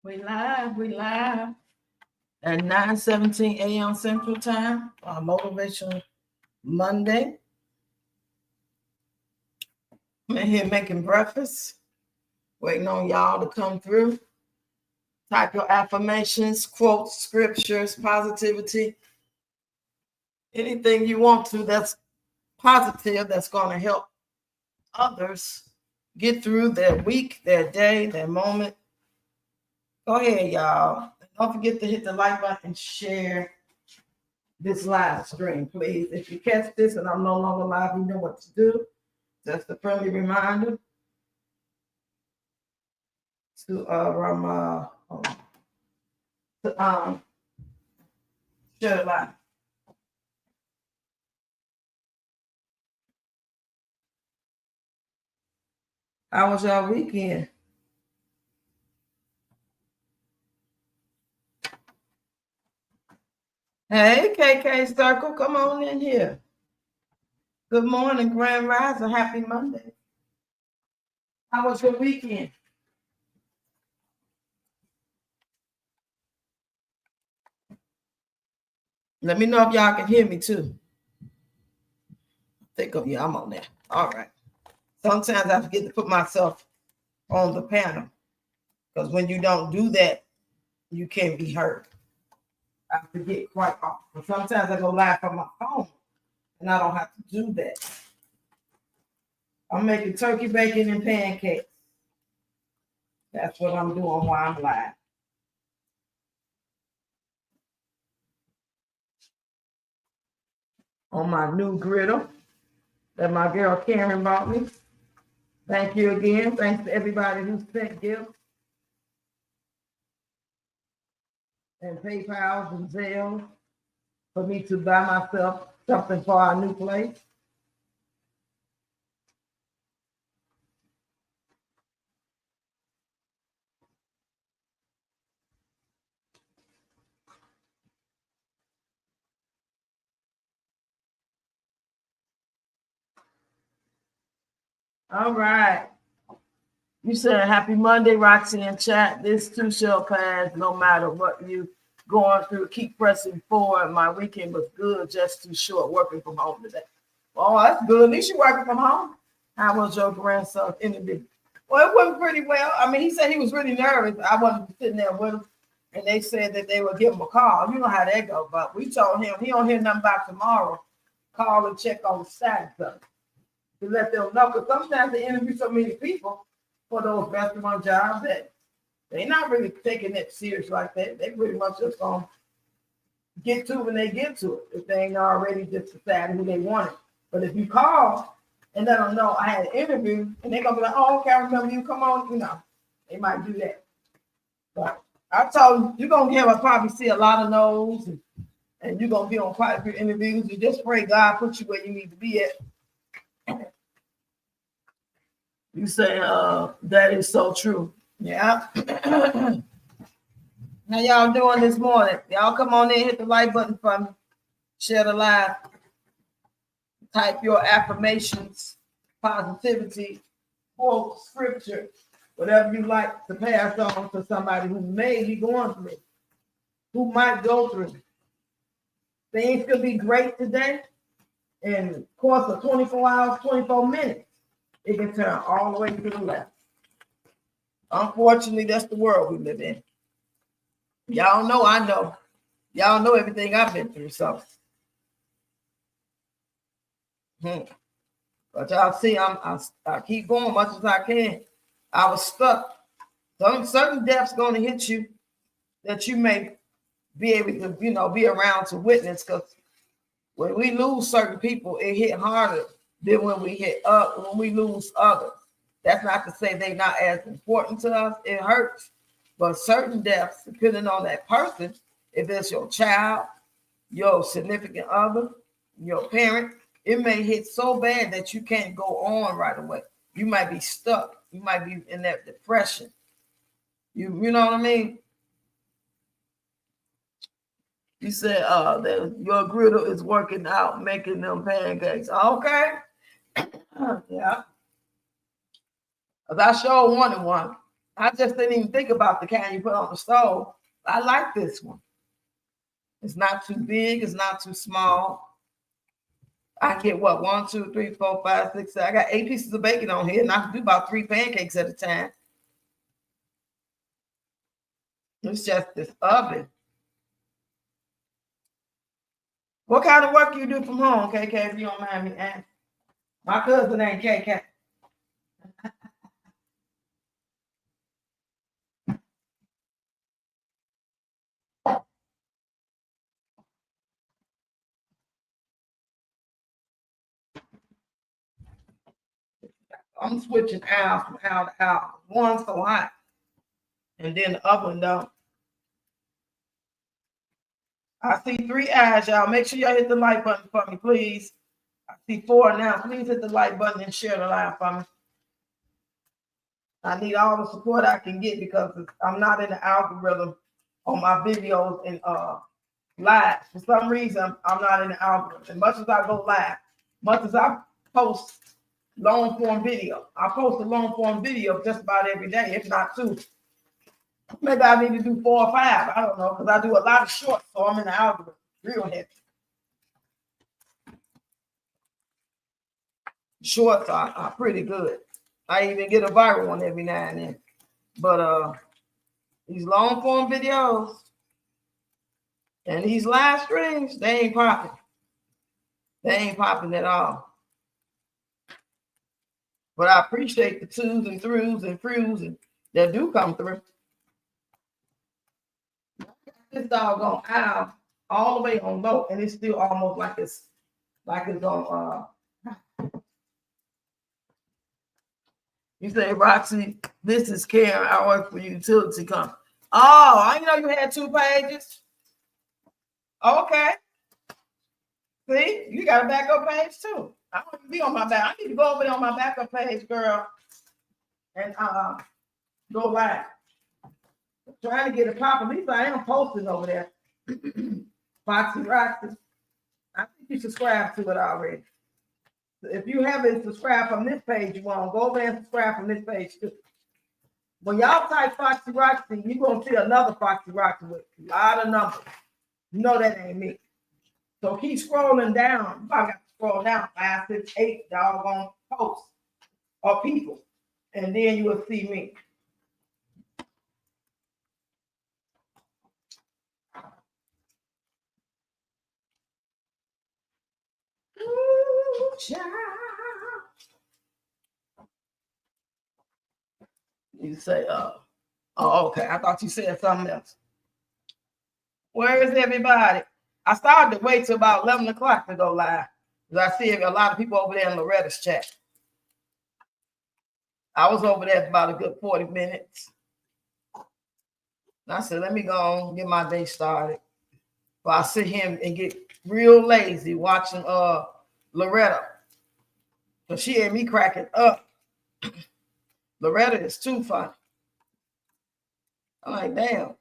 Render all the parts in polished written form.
We live at 9:17 a.m. Central Time on Motivational Monday. I'm in here making breakfast, waiting on y'all to come through. Type your affirmations, quotes, scriptures, positivity, anything you want to that's positive, that's going to help others get through their week, their day, their moment. Go ahead, y'all. Don't forget to hit the like button and share this live stream, please. If you catch this and I'm no longer live, you know what to do. Just a friendly reminder to share the live. How was y'all weekend? Hey, KK Circle, come on in here. Good morning, Grand Rising. Happy Monday. How was your weekend? Let me know if y'all can hear me too. Yeah, I'm on there. All right. Sometimes I forget to put myself on the panel because when you don't do that, you can't be heard. I forget quite often. But sometimes I go live from my phone and I don't have to do that. I'm making turkey bacon and pancakes. That's what I'm doing while I'm live. On my new griddle that my girl Karen bought me. Thank you again. Thanks to everybody who sent gifts and PayPal and Zelle for me to buy myself something for our new place. All right. You said happy Monday, Roxy, in chat. This too shall pass no matter what you going through. Keep pressing forward. My weekend was good, just too short working from home today. Oh, that's good. At least you're working from home. How was your grandson's interview? Well, it went pretty well. I mean, he said he was really nervous. I wasn't sitting there with him, and they said that they would give him a call. You know how that goes, but we told him he don't hear nothing about tomorrow. Call and check on the status of it to let them know. Because sometimes they interview so many people for those restaurant jobs that they're not really taking it serious like that. They pretty much just gonna get to it when they get to it if they ain't already just decided who they wanted. But if you call and let them know I had an interview, and they're gonna be like, "Oh, okay, I remember you. Come on," they might do that. But I told you, you're gonna probably see a lot of no's, and you're gonna be on quite a few interviews. You just pray God put you where you need to be at. You say that is so true. Yeah. How y'all doing this morning? Y'all come on in, hit the like button for me. Share the live. Type your affirmations, positivity, quote, scripture, whatever you like to pass on to somebody who may be going through, who might go through. Things could be great today. In the course of 24 hours, 24 minutes, it can turn all the way to the left. Unfortunately, that's the world we live in. Y'all know I know. Y'all know everything I've been through, so. But y'all see, I keep going much as I can. I was stuck. Certain death's going to hit you that you may be able to, be around to witness. Because when we lose certain people, it hit harder than when we lose others. That's not to say they're not as important to us. It hurts. But certain deaths, depending on that person, if it's your child, your significant other, your parent, it may hit so bad that you can't go on right away. You might be stuck. You might be in that depression. You know what I mean? You said that your griddle is working out, making them pancakes. Okay. Yeah. Because I sure wanted one. I just didn't even think about the kind you put on the stove. I like this one. It's not too big. It's not too small. I get what? 1, 2, 3, 4, 5, 6, 7. I got 8 pieces of bacon on here, and I can do about 3 pancakes at a time. It's just this oven. What kind of work you do from home, KK, if you don't mind me asking? My cousin ain't KK. I'm switching aisles from aisle to aisle. One's so hot, and then the other one don't. I see 3 eyes, y'all. Make sure y'all hit the like button for me, please. I see 4 now. Please hit the like button and share the live for me. I need all the support I can get because I'm not in the algorithm on my videos and live. For some reason, I'm not in the algorithm. As much as I go live, much as I post long form video, I post a long form video just about every day, if not 2. Maybe I need to do 4 or 5. I don't know, because I do a lot of shorts, so I'm in the algorithm real heavy. Shorts are pretty good. I even get a viral one every now and then. But these long form videos and these live streams, they ain't popping. They ain't popping at all. But I appreciate the 2s and 3s and 3s that do come through. This doggone aisle all the way on low, and it's still almost like it's on. You say, Roxy, this is Karen. I work for utility company. Oh, I didn't know you had 2 pages. Okay. See, you got a backup page too. I don't need to be on my back. I need to go over there on my backup page, girl, and go live. Trying to get it popping. At least I am posting over there. Foxy Roxy. I think you subscribe to it already. If you haven't subscribed from this page, you want to go over there and subscribe from this page too. When y'all type Foxy Roxy, you're going to see another Foxy Roxy with a lot of numbers. You know that ain't me. So keep scrolling down. I got to scroll down 5, 6, 8 doggone posts or people. And then you will see me. Ooh, child. You say, oh, okay. I thought you said something else. Where is everybody? I started to wait till about 11 o'clock to go live. Because I see a lot of people over there in Loretta's chat. I was over there for about a good 40 minutes. And I said, let me go on, get my day started. But I sit here and get real lazy watching Loretta. So she had me cracking up. Loretta is too funny. I'm like, damn.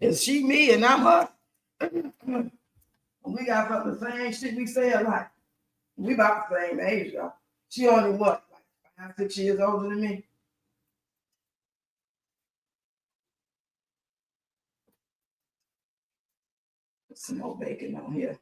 Is she me and I'm her? We got about the same shit we say a lot. We about the same age, y'all. She only what, like 5, 6 years older than me? Some more bacon on here.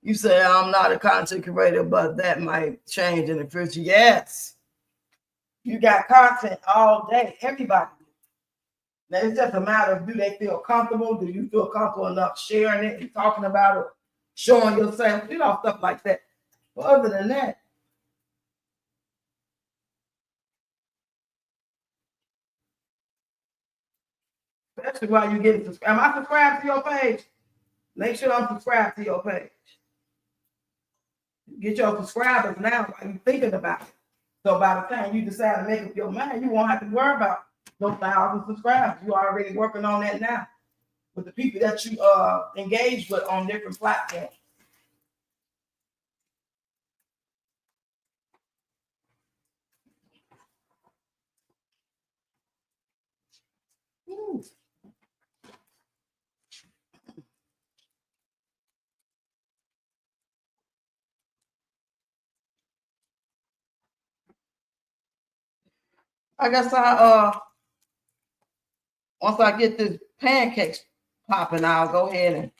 You say I'm not a content creator, but that might change in the future. Yes. You got content all day. Everybody. Now it's just a matter of, do they feel comfortable? Do you feel comfortable enough sharing it and talking about it, showing yourself, stuff like that. But other than that, especially while you're getting subscribed. Am I subscribed to your page? Make sure I'm subscribed to your page. Get your subscribers now while you're thinking about it. So by the time you decide to make up your mind, you won't have to worry about those 1,000 subscribers. You're already working on that now with the people that you engage with on different platforms. Ooh. I guess once I get this pancakes popping, I'll go ahead and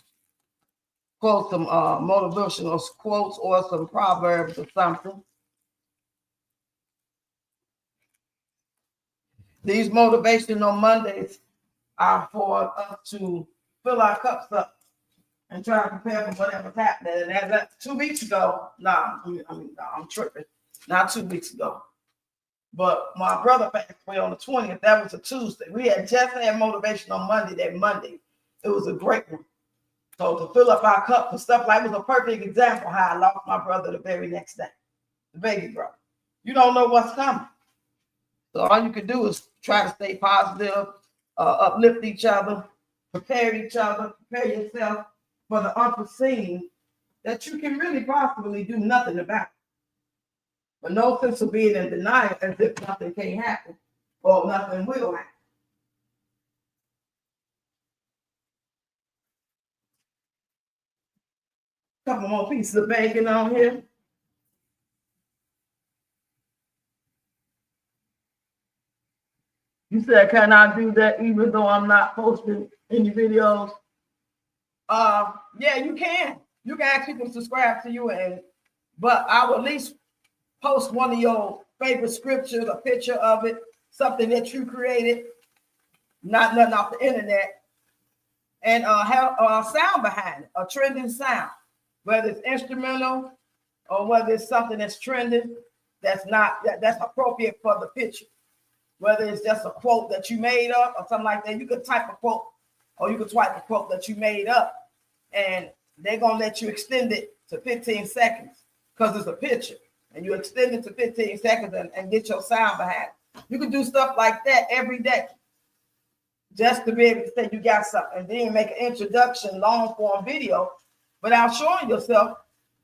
quote some motivational quotes or some proverbs or something. These motivational Mondays are for us to fill our cups up and try to prepare for whatever's happening. And as that 2 weeks ago, I'm tripping. Not 2 weeks ago. But my brother passed away on the 20th. That was a Tuesday. We had just had Motivational Monday that Monday. It was a great one. So to fill up our cup and stuff like it was a perfect example how I lost my brother the very next day, the baby brother. You don't know what's coming. So all you can do is try to stay positive, uplift each other, prepare yourself for the unforeseen that you can really possibly do nothing about. But no sense of being in denial as if nothing can't happen or nothing will happen. Couple more pieces of bacon on here. You said, can I do that even though I'm not posting any videos? Yeah, you can. You can ask people to subscribe to you, but I will at least post one of your favorite scriptures, a picture of it, something that you created, not nothing off the internet, and have a sound behind it, a trending sound, whether it's instrumental or whether it's something that's trending that's appropriate for the picture. Whether it's just a quote that you made up or something like that, you could type a quote or you could swipe a quote that you made up, and they're gonna let you extend it to 15 seconds because it's a picture, and you extend it to 15 seconds and get your sound behind it. You can do stuff like that every day just to be able to say you got something, and then make an introduction, long form video without showing yourself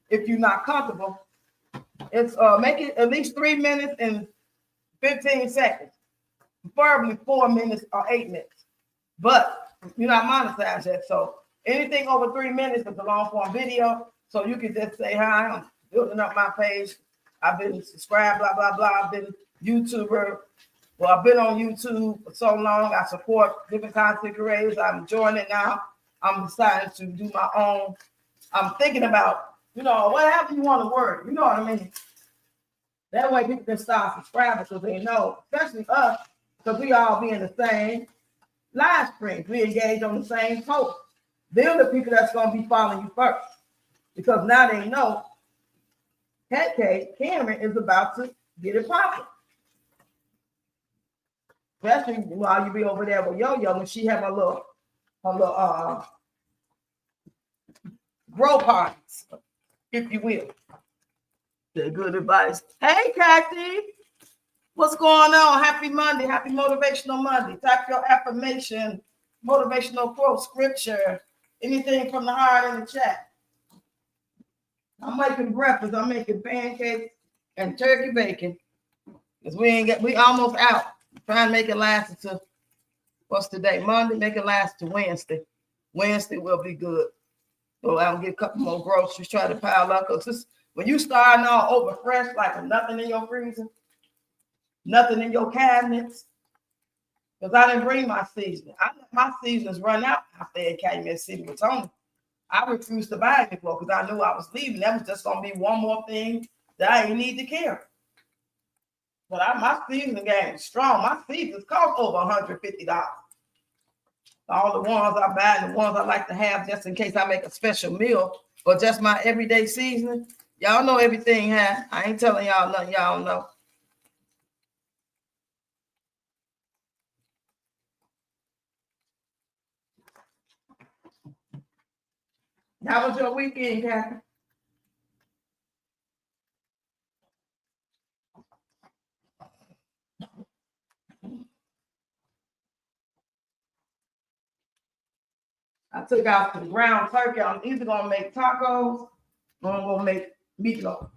if you're not comfortable. It's make it at least 3 minutes and 15 seconds. Preferably 4 minutes or 8 minutes, but you're not monetized yet. So anything over 3 minutes is a long form video. So you can just say, hi, I'm building up my page. I've been subscribed, blah, blah, blah. I've been YouTuber. Well, I've been on YouTube for so long. I support different content creators. I'm enjoying it now. I'm deciding to do my own. I'm thinking about, whatever you want to word. You know what I mean? That way people can start subscribing so they know, especially us, because we all be in the same live stream. We engage on the same post. They're the people that's going to be following you first. Because now they know Cameron is about to get it popping. Especially while you be over there with Yo-Yo when she have her little grow parties, if you will. That's good advice. Hey, Kathy. What's going on? Happy Monday. Happy Motivational Monday. Type your affirmation, motivational quote, scripture, anything from the heart in the chat. I'm making breakfast. I'm making pancakes and turkey bacon. Because we almost out. Trying to make it last until, what's today? Monday, make it last to Wednesday. Wednesday will be good. So I'll get a couple more groceries, try to pile up. Because when you starting all over fresh, like nothing in your freezer, nothing in your cabinets, because I didn't bring my seasoning. I let my seasonings run out after in Calumet City with Tony. I refused to buy it before because I knew I was leaving. That was just going to be one more thing that I didn't need to carry. But my seasoning game is strong. My seasonings cost over $150. All the ones I buy and the ones I like to have just in case I make a special meal, but just my everyday seasoning. Y'all know everything, huh? I ain't telling y'all nothing y'all know. How was your weekend, Kathy? I took out some ground turkey. I'm either going to make tacos or I'm going to make meatloaf.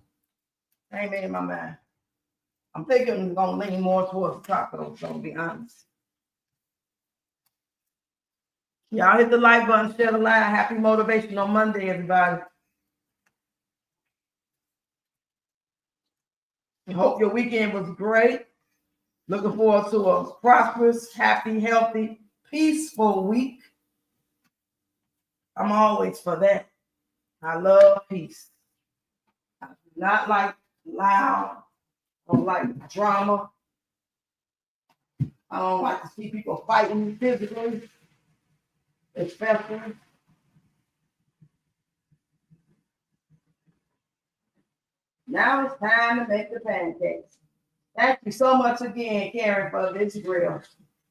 I ain't made in my mind. I'm thinking I'm going to lean more towards tacos, so to be honest. Y'all hit the like button, share the line. Happy Motivational Monday, everybody. I hope your weekend was great. Looking forward to a prosperous, happy, healthy, peaceful week. I'm always for that. I love peace. I do not like loud. I don't like drama. I don't like to see people fighting physically, especially. Now it's time to make the pancakes. Thank you so much again, Karen, for this grill.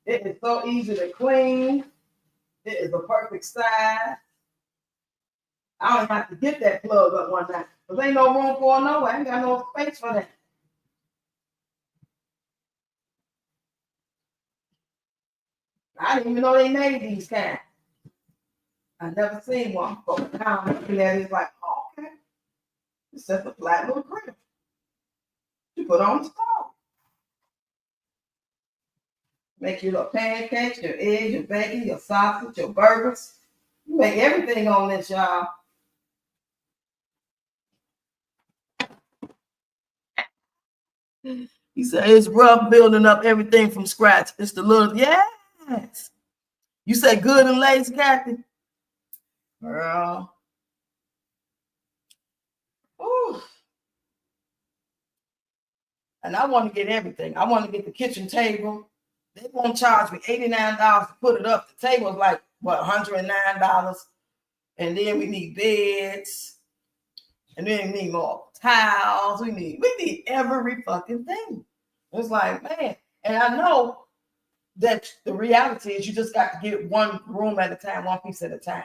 It is so easy to clean. It is a perfect size. I don't have to get that plug up one time. Because ain't no room for it nowhere. I ain't got no space for that. I didn't even know they made these kinds. I never seen one. But now I'm looking at it, it's like, oh, okay. It's just a flat little grill. You put on the stove. Make your little pancakes, your eggs, your bacon, your sausage, your burgers. You make everything on this, y'all. He said it's rough building up everything from scratch. It's the little, yes. You say good and lazy, Kathy? Girl. Ooh. And I want to get everything. I want to get the kitchen table. They won't charge me $89 to put it up. The table is like, what, $109? And then we need beds. And then we need more towels. We need every fucking thing. It's like, man. And I know that the reality is you just got to get one room at a time, one piece at a time.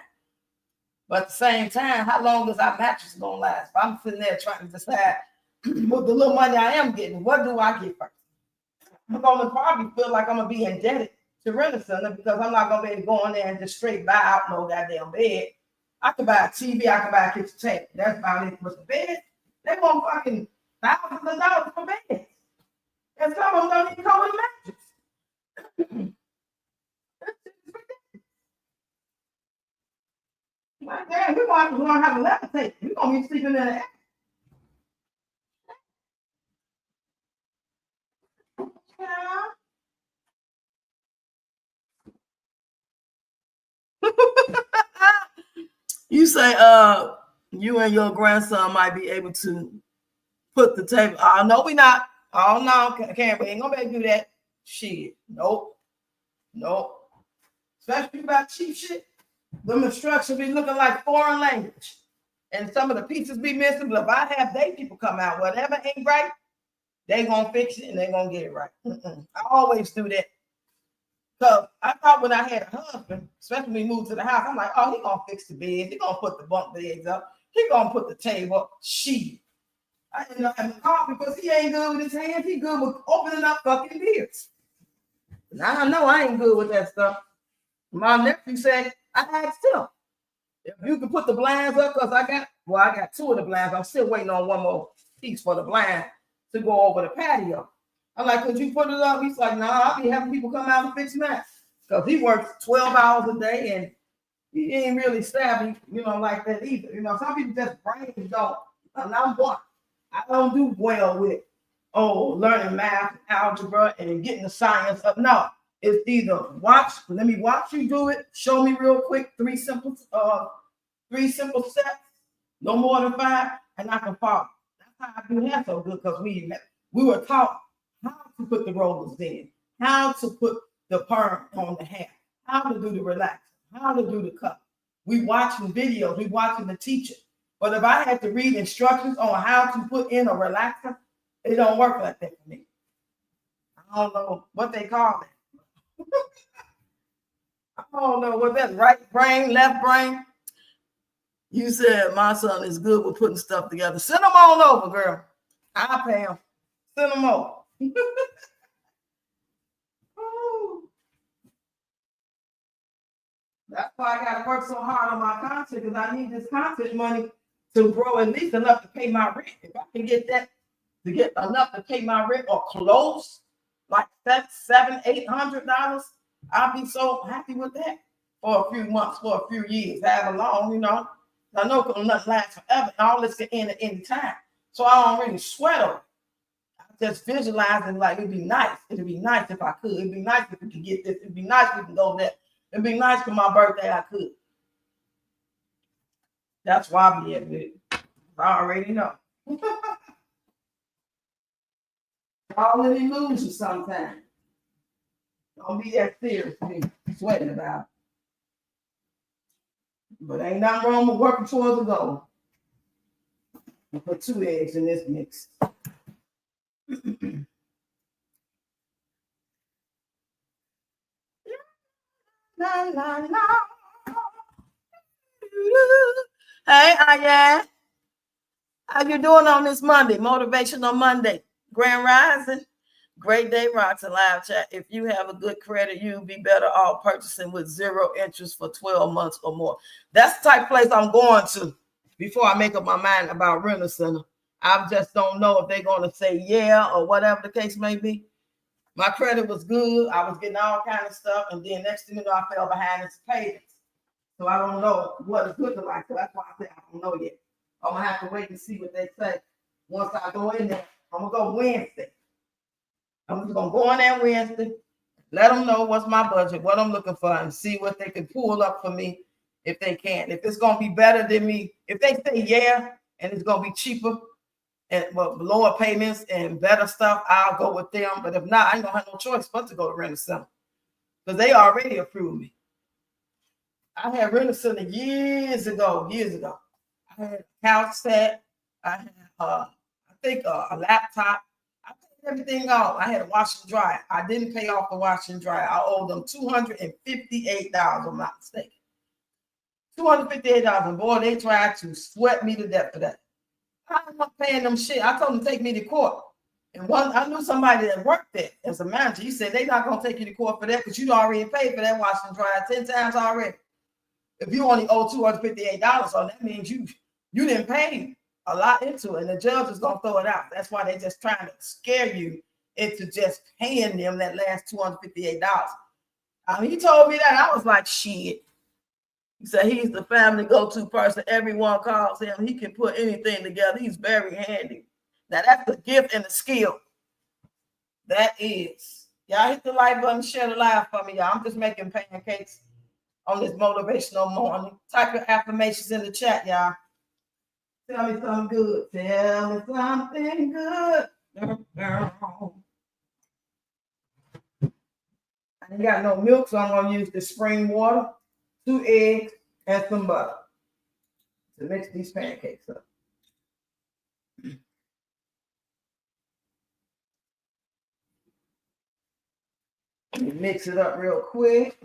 But at the same time, how long is our mattress going to last? If I'm sitting there trying to decide with the little money I am getting, what do I get first? I'm going to probably feel like I'm going to be indebted to Rent-A-Center because I'm not going to be able to go in there and just straight buy out no goddamn bed. I can buy a TV, I can buy a kitchen table. That's about it. With the bed, they want fucking thousands of dollars for beds. And some of them don't even come with a mattress. Like, damn, we're going to have to learn how to levitate. We're going to be sleeping in the air. You say you and your grandson might be able to put the table. Oh no, we not. Oh no, can't we ain't gonna be able to do that. Shit. Nope. Especially about cheap shit. Them instructions be looking like foreign language. And some of the pieces be missing. But if I have they people come out, whatever ain't right, they gonna fix it and they gonna get it right. I always do that. So I thought when I had a husband, especially when we moved to the house, I'm like, oh, he gonna fix the bed. He gonna put the bunk beds up. He gonna put the table up. Shit. I didn't know him to call because he ain't good with his hands. He good with opening up fucking beers. Now I know I ain't good with that stuff. My nephew said, I asked him if you can put the blinds up because I got two of the blinds. I'm still waiting on one more piece for the blind to go over the patio. I'm like, could you put it up? He's like, no, I'll be having people come out and fix that. Because he works 12 hours a day and he ain't really savvy, like that either. Some people just brains don't. And I'm one. I don't do well with, learning math, algebra, and getting the science up. No, it's either let me watch you do it, show me real quick, three simple steps, no more than 5, and I can follow. That's how I do that so good because we were taught how to put the rollers in, how to put the perm on the hair, how to do the relaxer, how to do the cut. We watching videos, we watching the teacher. But if I had to read instructions on how to put in a relaxer, it don't work like that for me. I don't know what they call it. I don't know what that's right brain, left brain. You said my son is good with putting stuff together. Send them all over, girl. I'll pay him. Send them over. That's why I got to work so hard on my content because I need this content money to grow at least enough to pay my rent. If I can get that to get enough to pay my rent or close, like that's $700-800, I'll be so happy with that for a few months, for a few years, however long, I know nothing lasts forever, and all this can end at any time. So I don't really sweat over it. I just visualizing like it'd be nice. It'd be nice if I could. It'd be nice if we could get this. It'd be nice if we can go there. It'd be nice for my birthday I could. That's why I be able to. I already know. All in illusion sometimes. Don't be that serious to be sweating about it. But ain't nothing wrong with working towards a goal. And put 2 eggs in this mix. La, la, la. Hey, yeah. How you doing on this Monday? Motivational Monday. Grand Rising. Great day, Rocks and Live Chat. If you have a good credit, you'll be better off purchasing with 0 interest for 12 months or more. That's the type of place I'm going to before I make up my mind about rental center. I just don't know if they're going to say yeah or whatever the case may be. My credit was good. I was getting all kind of stuff. And then next thing you know, I fell behind in payments. So I don't know what it's looking like. So that's why I say I don't know yet. I'm going to have to wait and see what they say. Once I go in there, I'm going to go Wednesday. I'm just going to go in there Wednesday, let them know what's my budget, what I'm looking for, and see what they can pull up for me if they can. If it's going to be better than me, if they say yeah, and it's going to be cheaper and lower payments and better stuff, I'll go with them. But if not, I ain't going to have no choice but to go to rental center because they already approved me. I had rental center years ago. I had a couch set. I had, I think, a laptop. I paid everything off. I had a wash and dry. I didn't pay off the wash and dry. I owed them $258, if I'm not mistaken. $258. And boy, they tried to sweat me to death for that. I'm not paying them shit. I told them to take me to court. And I knew somebody that worked there as a manager. He said, they're not going to take you to court for that because you already paid for that wash and dry 10 times already. If you only owe $258, so that means you didn't pay a lot into it, and the judge is gonna throw it out. That's why they're just trying to scare you into just paying them that last $258. He told me that. I was like, shit. He said he's the family go-to person. Everyone calls him. He can put anything together. He's very handy. Now that's the gift and the skill. That is. Y'all hit the like button, share the live for me, y'all. I'm just making pancakes on this motivational morning. Type your affirmations in the chat, y'all. Tell me something good. Tell me something good. I ain't got no milk, so I'm going to use the spring water, 2 eggs, and some butter to mix these pancakes up. Mix it up real quick.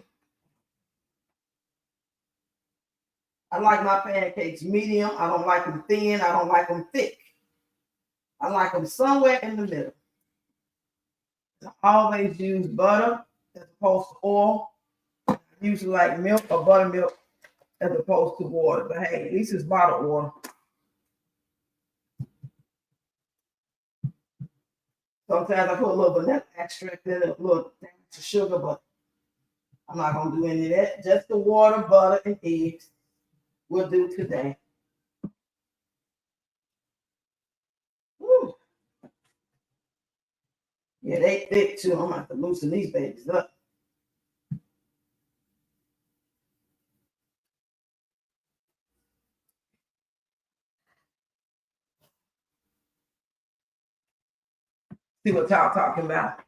I like my pancakes medium. I don't like them thin. I don't like them thick. I like them somewhere in the middle. I always use butter as opposed to oil. I usually like milk or buttermilk as opposed to water. But hey, at least it's bottled water. Sometimes I put a little vanilla extract in it, a little sugar, but I'm not going to do any of that. Just the water, butter, and eggs will do today. Woo. Yeah, they thick too. I'm going to have to loosen these babies up. See what y'all talking about.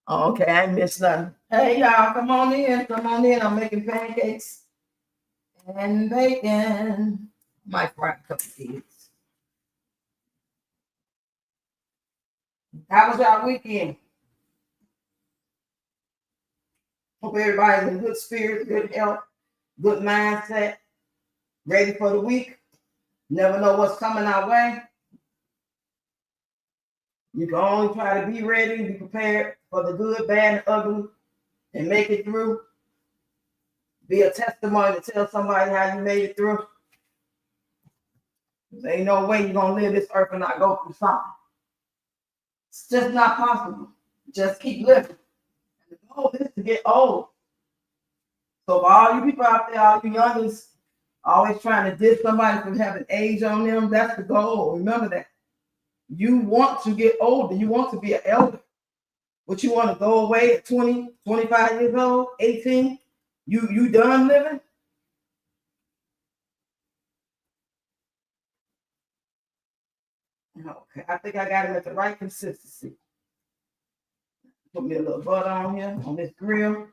Oh, okay, I ain't missed nothing. Hey, y'all, come on in. Come on in. I'm making pancakes and bacon. Might fry a couple of eggs. How was y'all weekend? Hope everybody's in good spirits, good health, good mindset, ready for the week. Never know what's coming our way. You can only try to be ready, be prepared for the good, bad, and ugly, and make it through. Be a testimony to tell somebody how you made it through. There ain't no way you're going to live this earth and not go through something. It's just not possible. Just keep living. And the goal is to get old. So for all you people out there, all you youngins, always trying to diss somebody from having age on them, that's the goal. Remember that. You want to get older. You want to be an elder. But you want to go away at 20, 25 years old, 18? You done living? Okay, I think I got him at the right consistency. Put me a little butter on here, on this grill.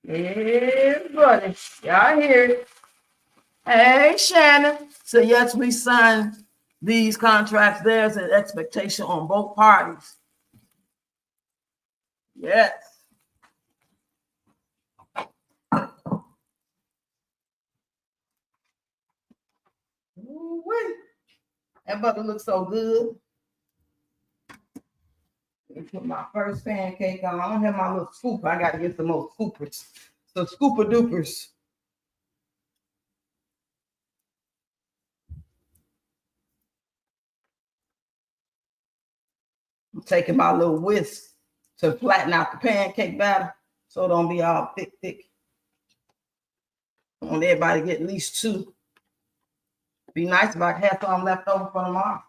Yeah, buddy. Y'all hear it. Hey, Shannon. So, yes, we signed these contracts. There's an expectation on both parties. Yes. Ooh-wee. That butter looks so good. Let me put my first pancake on. I don't have my little scoop. I got to get some more scoopers. So scooper doopers. I'm taking my little whisk to flatten out the pancake batter so it don't be all thick. I want everybody to get at least 2. Be nice if I have some left over for tomorrow.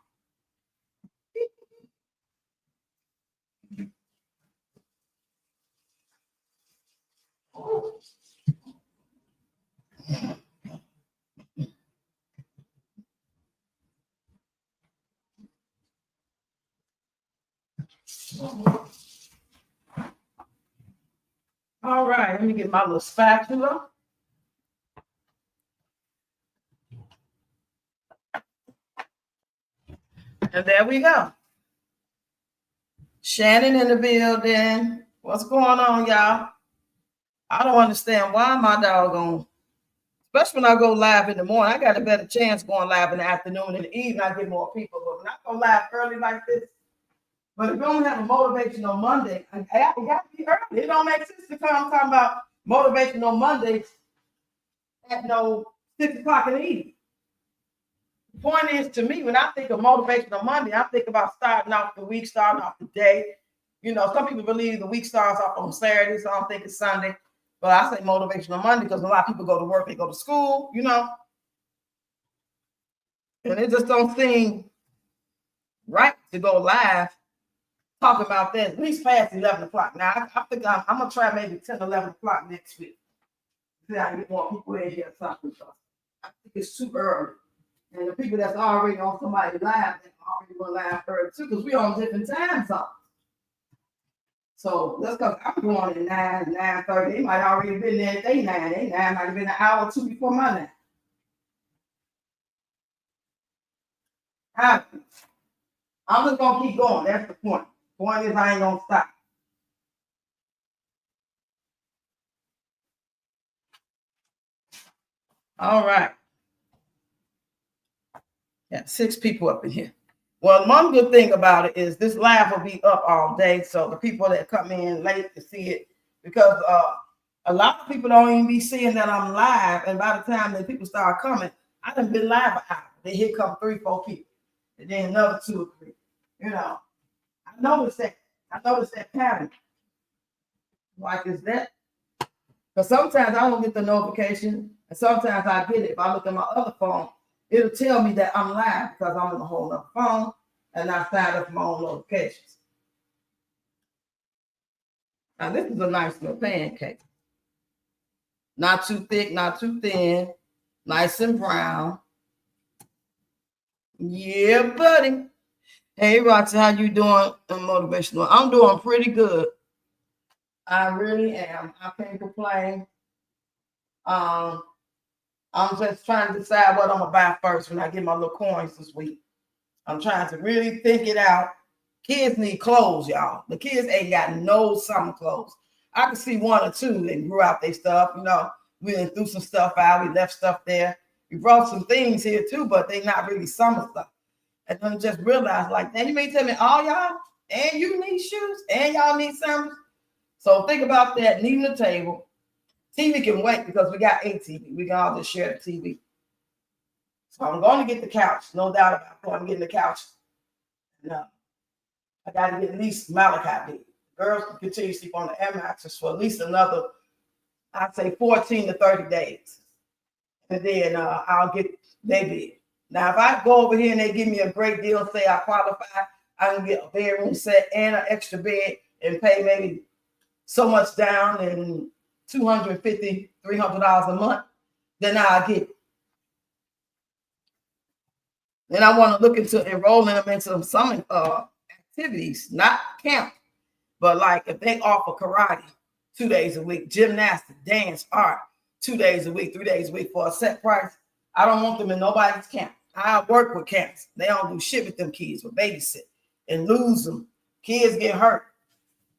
All right, let me get my little spatula. And there we go. Shannon in the building. What's going on, y'all? I don't understand why my doggone, especially when I go live in the morning. I got a better chance going live in the afternoon and the evening. I get more people. But when I go live early like this, but if you don't have a motivational Monday, it got to be early. It don't make sense to come talking about motivational Mondays at 6 o'clock in the evening. The point is, to me, when I think of motivational Monday, I think about starting off the week, starting off the day. Some people believe the week starts off on Saturday, so I'm thinking Sunday. But I say motivational Monday because a lot of people go to work, they go to school, and it just don't seem right to go live talking about that at least past 11 o'clock. Now, I think I'm going to try maybe 10, 11 o'clock next week. See how I get more people in here talking stuff. I think it's too early. And the people that's already on somebody's live, they already went live early too, because we're on different time zones. So let's go. I'm going at 9:30. They might already been there at 9. 9 might have been an hour or 2 before my 9. I'm just going to keep going. That's the point. The point is I ain't going to stop. All right. Got 6 people up in here. Well, one good thing about it is this live will be up all day. So the people that come in late to see it, because a lot of people don't even be seeing that I'm live. And by the time that people start coming, I done been live an hour. Then here come 3, 4 people. And then another 2 or 3. I noticed that pattern. Like, is that? Because sometimes I don't get the notification. And sometimes I get it. If I look at my other phone, it'll tell me that I'm live because I'm in a whole other phone and I signed up for my own notifications. Now, this is a nice little pancake. Not too thick, not too thin. Nice and brown. Yeah, buddy. Hey, Roxy, how you doing in motivational? I'm doing pretty good. I really am. I can't complain. I'm just trying to decide what I'm going to buy first when I get my little coins this week. I'm trying to really think it out. Kids need clothes, y'all. The kids ain't got no summer clothes. I can see 1 or 2 that grew out their stuff. We done threw some stuff out. We left stuff there. We brought some things here too, but they not really summer stuff. And then just realized, like, then you may tell me, all y'all, and you need shoes, and y'all need summers. So think about that, needing a table. TV can wait because we got a TV. We can all just share the TV. So I'm going to get the couch. No doubt about it. I'm getting the couch. No. I got to get at least Malachi bed. Girls can continue to sleep on the air mattress for at least another, I'd say 14 to 30 days. And then I'll get their bed. Now, if I go over here and they give me a great deal, say I qualify, I can get a bedroom set and an extra bed and pay maybe so much down and $250, $300 a month, then I'll get it. Then I want to look into enrolling them into some activities, not camp, but like if they offer karate 2 days a week, gymnastics, dance, art, 2 days a week, 3 days a week for a set price. I don't want them in nobody's camp. I work with camps. They don't do shit with them kids, but babysit and lose them. Kids get hurt.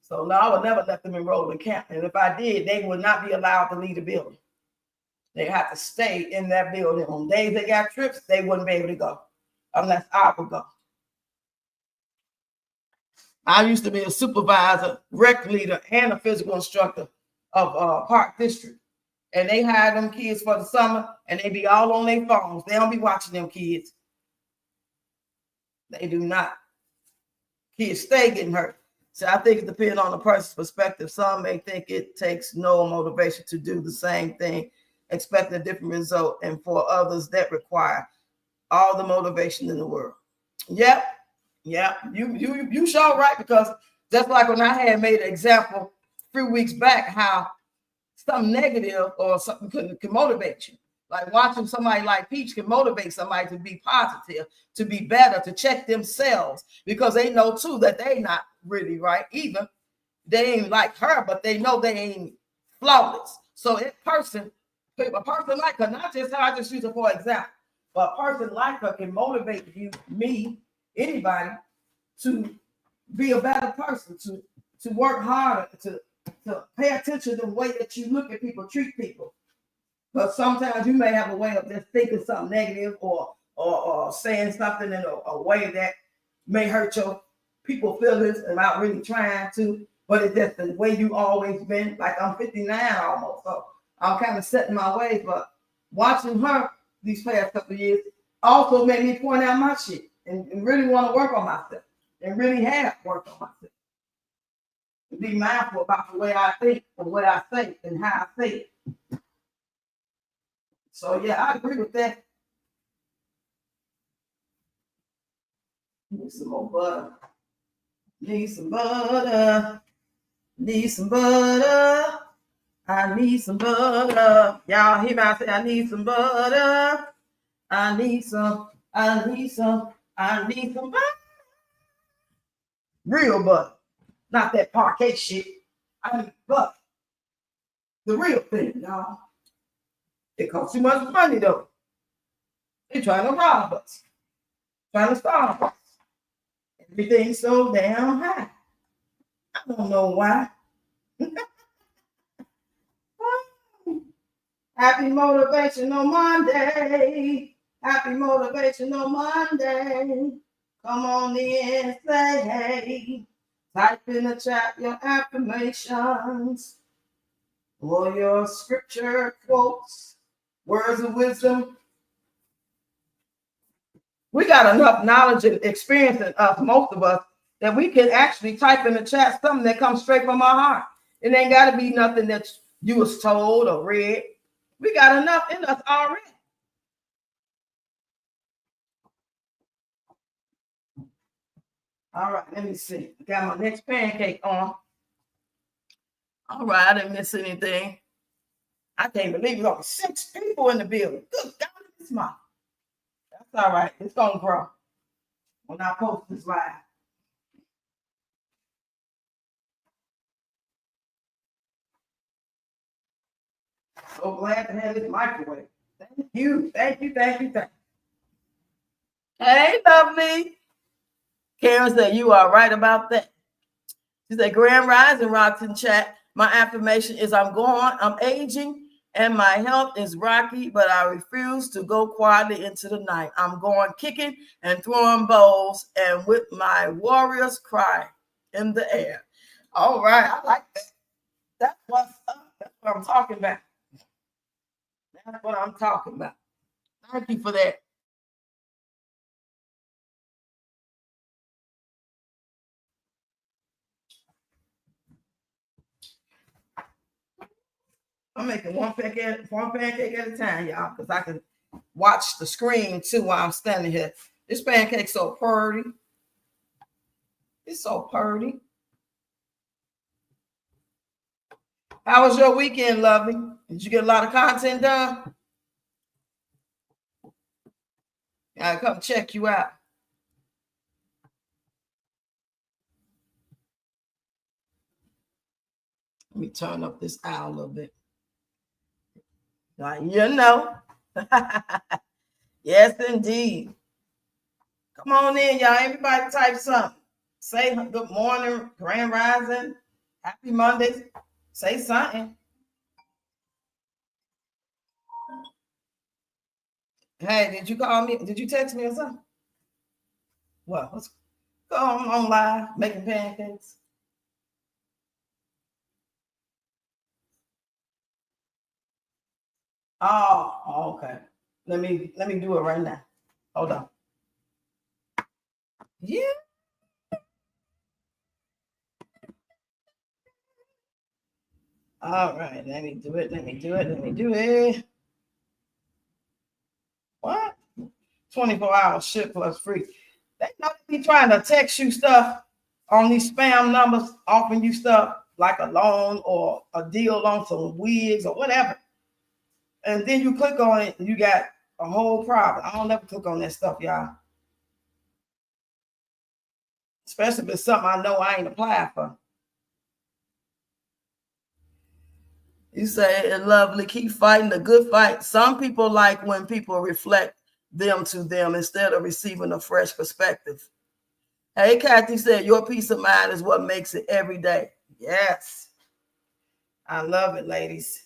So no, I would never let them enroll in camp. And if I did, they would not be allowed to leave the building. They have to stay in that building. On days they got trips, they wouldn't be able to go unless I would go. I used to be a supervisor, rec leader, and a physical instructor of Park District. And they hire them kids for the summer, and they be all on their phones. They don't be watching them kids. They do not. Kids stay getting hurt. So I think it depends on the person's perspective. Some may think it takes no motivation to do the same thing, expect a different result, and for others that require all the motivation in the world. Yep. You sure right, because just like when I had made an example a few weeks back, how something negative or something can motivate you. Like watching somebody like Peach can motivate somebody to be positive, to be better, to check themselves, because they know too that they not really right either. They ain't like her, but they know they ain't flawless. So a person like her, not just how I just use it for example, but a person like her can motivate you, me, anybody, to be a better person, to work harder, to pay attention to the way that you look at people, treat people. But sometimes you may have a way of just thinking something negative or saying something in a way that may hurt your people feelings without really trying to. But it's just the way you always been. Like I'm 59 almost, so I'm kind of setting my ways. But watching her these past couple of years also made me point out my shit and really want to work on myself and really have worked on myself. And be mindful about the way I think and what I say and how I say it. So yeah, I agree with that. Need some more butter. Need some butter. Need some butter. I need some butter. Y'all hear me? I say I need some butter. I need some butter. Real butter. Not that parquet shit. I need butter. The real thing, y'all. It costs too much money though. They're trying to rob us. Trying to starve us. Everything's so damn high. I don't know why. Happy Motivational Monday. Happy Motivational Monday. Come on in, say hey. Type in the chat your affirmations or your scripture quotes, words of wisdom. We got enough knowledge and experience in us, most of us, that we can actually type in the chat something that comes straight from our heart. It ain't got to be nothing that you was told or read. We got enough in us already. All right, let me see. Got my next pancake on. All right, I didn't miss anything. I can't believe there's only 6 people in the building. Good God, it's small. That's all right. It's going to grow when I post this live. So glad to have this microwave. Thank you. Hey, lovely. Karen said, you are right about that. She said, Grand Rising rocks in chat. My affirmation is I'm aging, and my health is rocky, but I refuse to go quietly into the night. I'm going kicking and throwing bowls and with my warriors cry in the air. All right, I like that. That's what's up. That's what I'm talking about. That's what I'm talking about. Thank you for that. I'm making one pancake at a time, y'all, because I can watch the screen too while I'm standing here. This pancake's so pretty. It's so pretty. How was your weekend, lovely? Did you get a lot of content done? I come check you out. Let me turn up this owl a little bit. Like, you know. Yes, indeed. Come on in, y'all. Everybody type something. Say good morning, grand rising, happy Monday. Say something. Hey, did you call me? Did you text me or something? What? What's on live making pancakes? Oh, okay. Let me do it right now. Hold on. Yeah. All right. Let me do it. What? 24-hour ship plus free. They know they be trying to text you stuff on these spam numbers, offering you stuff like a loan or a deal on some wigs or whatever. And then you click on it and you got a whole problem. I don't ever click on that stuff, y'all. Especially if it's something I know I ain't applied for. You say, lovely, keep fighting the good fight. Some people like when people reflect them to them instead of receiving a fresh perspective. Hey, Kathy said, your peace of mind is what makes it every day. Yes. I love it, ladies.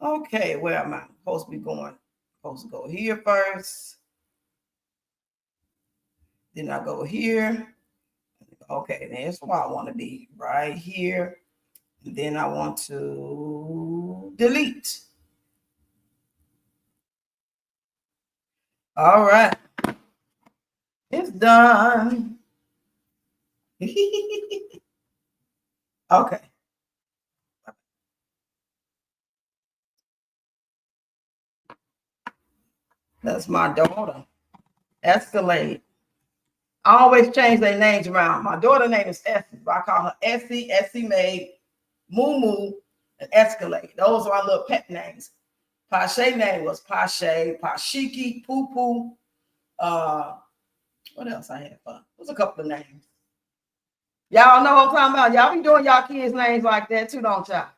Okay, where am I supposed to be going? Supposed to go here first. Then I go here. Okay, that's where I want to be, right here. And then I want to delete. All right. It's done. Okay. That's my daughter. Escalade. I always change their names around. My daughter's name is Essie, but I call her Essie, Essie Maid, Moo Moo, and Escalade. Those are our little pet names. Pache name was Pache, Pashiki, Poo Poo. What else I had fun? There's a couple of names. Y'all know what I'm talking about. Y'all be doing y'all kids' names like that too, don't y'all?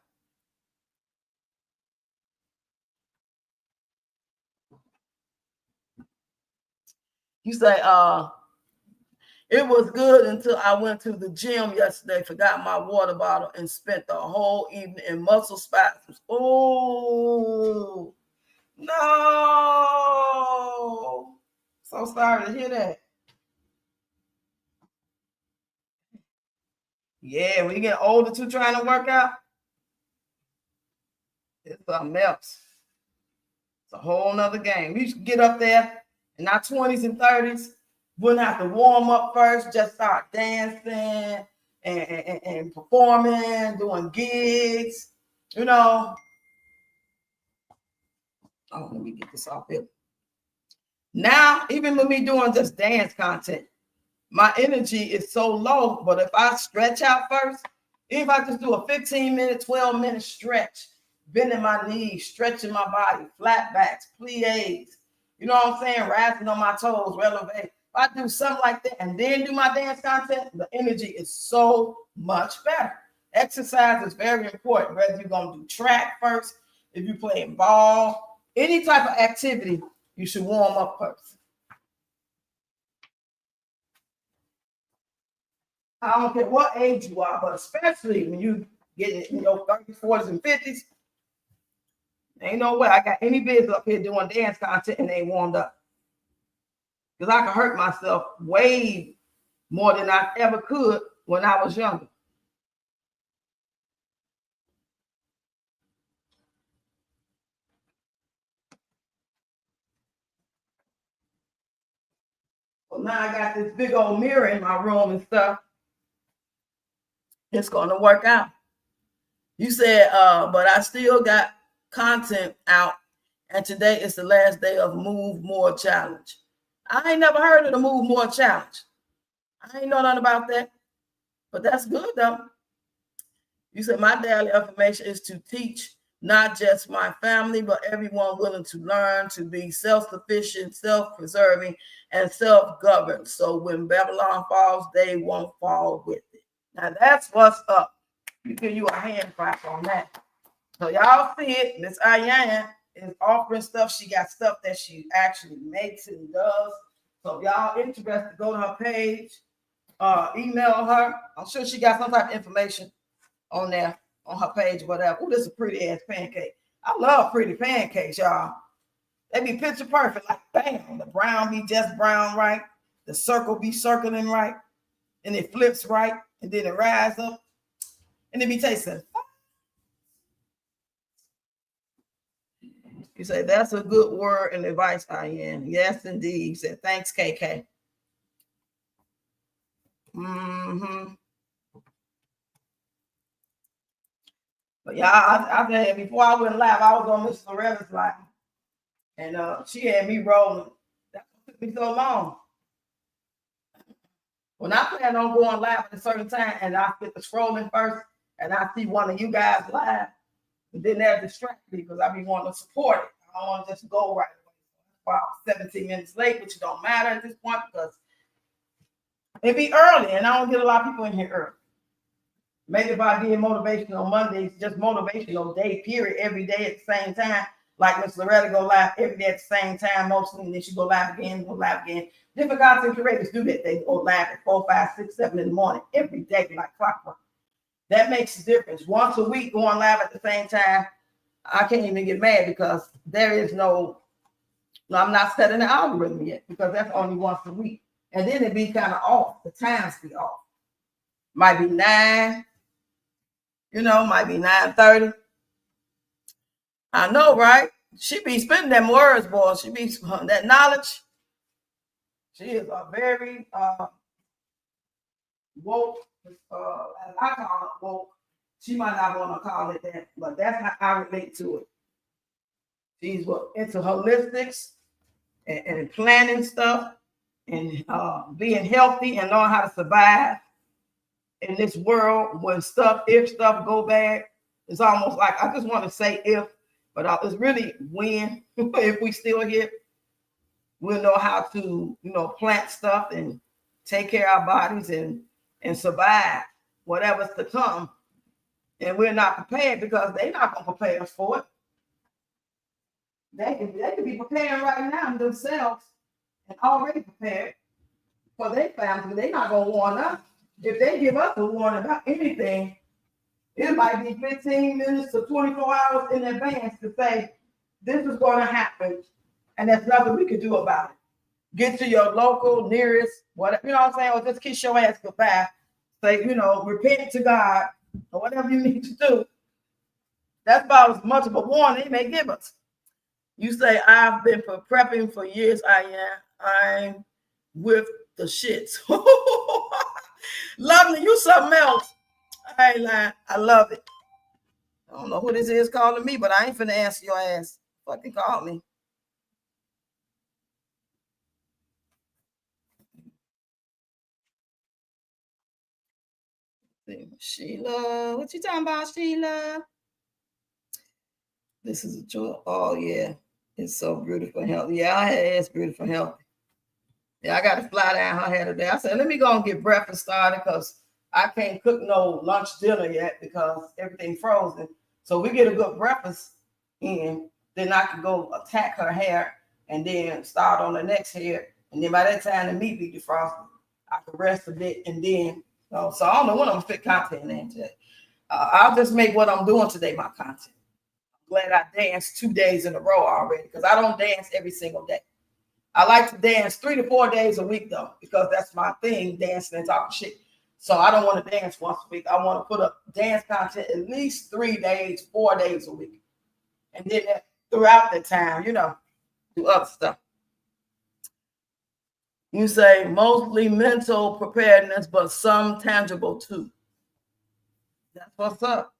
You say, it was good until I went to the gym yesterday, forgot my water bottle, and spent the whole evening in muscle spasms. Oh, no. So sorry to hear that. Yeah, when you get older too, trying to work out, it's something else. It's a whole nother game. We should get up there in our 20s and 30s. Wouldn't have to warm up first, just start dancing and performing, doing gigs, you know. Oh, let me get this off here. Now, even with me doing just dance content, my energy is so low. But if I stretch out first, even if I just do a 15-minute, 12-minute stretch, bending my knees, stretching my body, flat backs, plies, you know what I'm saying? Rising on my toes, relevate. If I do something like that and then do my dance content, the energy is so much better. Exercise is very important, whether you're going to do track first, if you're playing ball, any type of activity, you should warm up first. I don't care what age you are, but especially when you get in your 30s, 40s, and 50s, ain't no way I got any business up here doing dance content and ain't warmed up. Because I could hurt myself way more than I ever could when I was younger. So now I got this big old mirror in my room and stuff. It's going to work out. You said, but I still got content out And today is the last day of Move More Challenge. I ain't never heard of the Move More Challenge. I ain't know nothing about that. But that's good, though. You said my daily affirmation is to teach not just my family, but everyone willing to learn to be self-sufficient, self-preserving, and self-governed. So when Babylon falls, they won't fall with it. Now that's what's up. You give you a hand clap on that. So y'all see it. Miss Ayan is offering stuff. She got stuff that she actually makes and does. So if y'all interested, go to her page, email her. I'm sure she got some type of information on there on her page, whatever. Oh, this is a pretty ass pancake. I love pretty pancakes, y'all. They be picture perfect, like bam. The brown be just brown right. The circle be circling right. And it flips right. And then it rises up. And it be tasting. You say, that's a good word and advice, Ian. Yes, indeed. You said, thanks, KK. Mm-hmm. But yeah, I said, before I went live, I was on Miss Loretta's live. And she had me rolling. That took me so long. When I plan on going live at a certain time and I get the scrolling first and I see one of you guys live, and then they'll distract me because I be wanting to support it. I don't want to just go right away. Wow, 17 minutes late, which don't matter at this point because it be early and I don't get a lot of people in here early. Maybe if I did Motivational Mondays, just motivational day, period, every day at the same time. Like Miss Loretta go live every day at the same time, mostly, and then she go live again, Different content creators do that. They go live at 4, 5, 6, 7 in the morning every day, like clockwork. That makes a difference. Once a week going live at the same time, I can't even get mad because there is no, I'm not setting the algorithm yet because that's only once a week. And then it be kind of off. The times be off. Might be 9, might be 9:30. I know, right? She be spitting them words, boy. She be that knowledge. She is a very woke, as I call it woke. She might not want to call it that, but that's how I relate to it. She's into holistics and planning stuff and being healthy and knowing how to survive in this world when if stuff go bad. It's almost like I just want to say if, but it's really when. If we still here, we'll know how to plant stuff and take care of our bodies and survive whatever's to come. And we're not prepared because they're not going to prepare us for it. They can be preparing right now themselves and already prepared for their families. They're not going to warn us. If they give us a warning about anything, it might be 15 minutes to 24 hours in advance to say, this is going to happen, and there's nothing we can do about it. Get to your local, nearest, whatever, you know what I'm saying, or just kiss your ass goodbye. Say, repent to God, or whatever you need to do. That's about as much of a warning they may give us. You say, I've been prepping for years. I'm with the shits. Lovely, you something else. I ain't lying. I love it. I don't know who this is calling me, but I ain't finna answer your ass. Fucking call me. Sheila, what you talking about, Sheila? This is a joy. Oh yeah, it's so beautiful and healthy. Yeah, it's beautiful and healthy. Yeah, I got to fly down her hair today. I said, let me go and get breakfast started because I can't cook no lunch dinner yet because everything's frozen. So we get a good breakfast in, then I can go attack her hair and then start on the next hair. And then by that time the meat be defrosted, I can rest a bit and then. So I don't know what I'm gonna fit content in today. I'll just make what I'm doing today my content. I'm glad I danced 2 days in a row already because I don't dance every single day. I like to dance 3 to 4 days a week though, because that's my thing, dancing and talking shit. So I don't want to dance once a week. I want to put up dance content at least 3 days, 4 days a week. And then throughout the time, do other stuff. You say mostly mental preparedness, but some tangible too. That's what's up.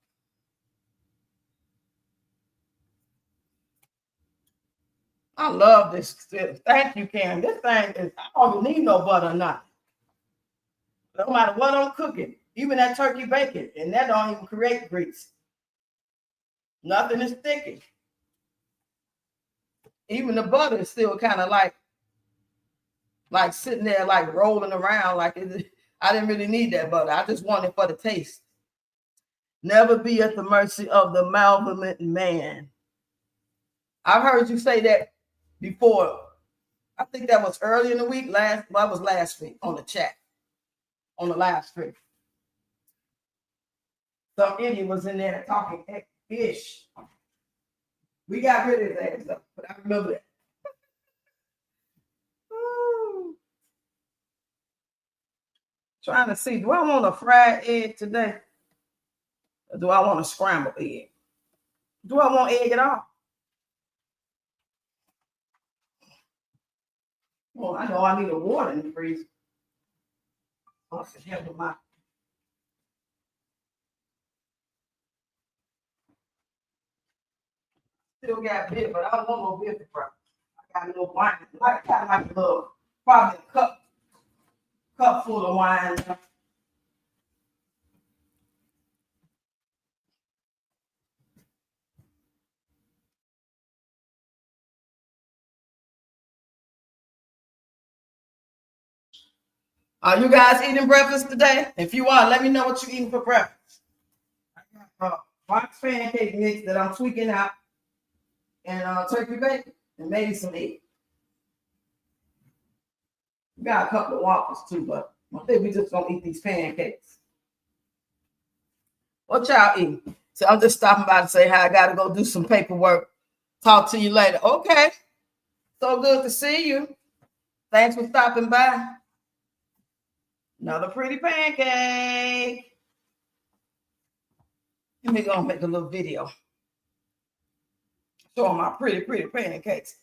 I love this. Thank you, Karen. This thing is, I don't even need no butter or nothing. No matter what I'm cooking, even that turkey bacon, and that don't even create grease. Nothing is sticky. Even the butter is still kind of like sitting there, like rolling around. Like I didn't really need that butter. I just wanted for the taste. Never be at the mercy of the malevolent man. I've heard you say that before. I think that was early in the week. That was last week on the chat, on the live stream. Some idiot was in there talking ish. We got rid of his ass though, but I remember that. Trying to see, do I want a fried egg today? Or do I want a scrambled egg? Do I want egg at all? Well, I know I need a water in the freezer. I should help with my. Still got beer, but I don't want no beer for breakfast. I got a little wine. I got like a little, probably a cup full of wine. Are you guys eating breakfast today? If you are, let me know what you're eating for breakfast. I got box pancake mix that I'm tweaking out, and turkey bacon, and maybe some egg. We got a couple of waffles too, but I think we just gonna eat these pancakes. What y'all eating? So I'm just stopping by to say hi. I gotta go do some paperwork. Talk to you later. Okay. So good to see you. Thanks for stopping by. Another pretty pancake. Let me go and make a little video. Showing my pretty pancakes.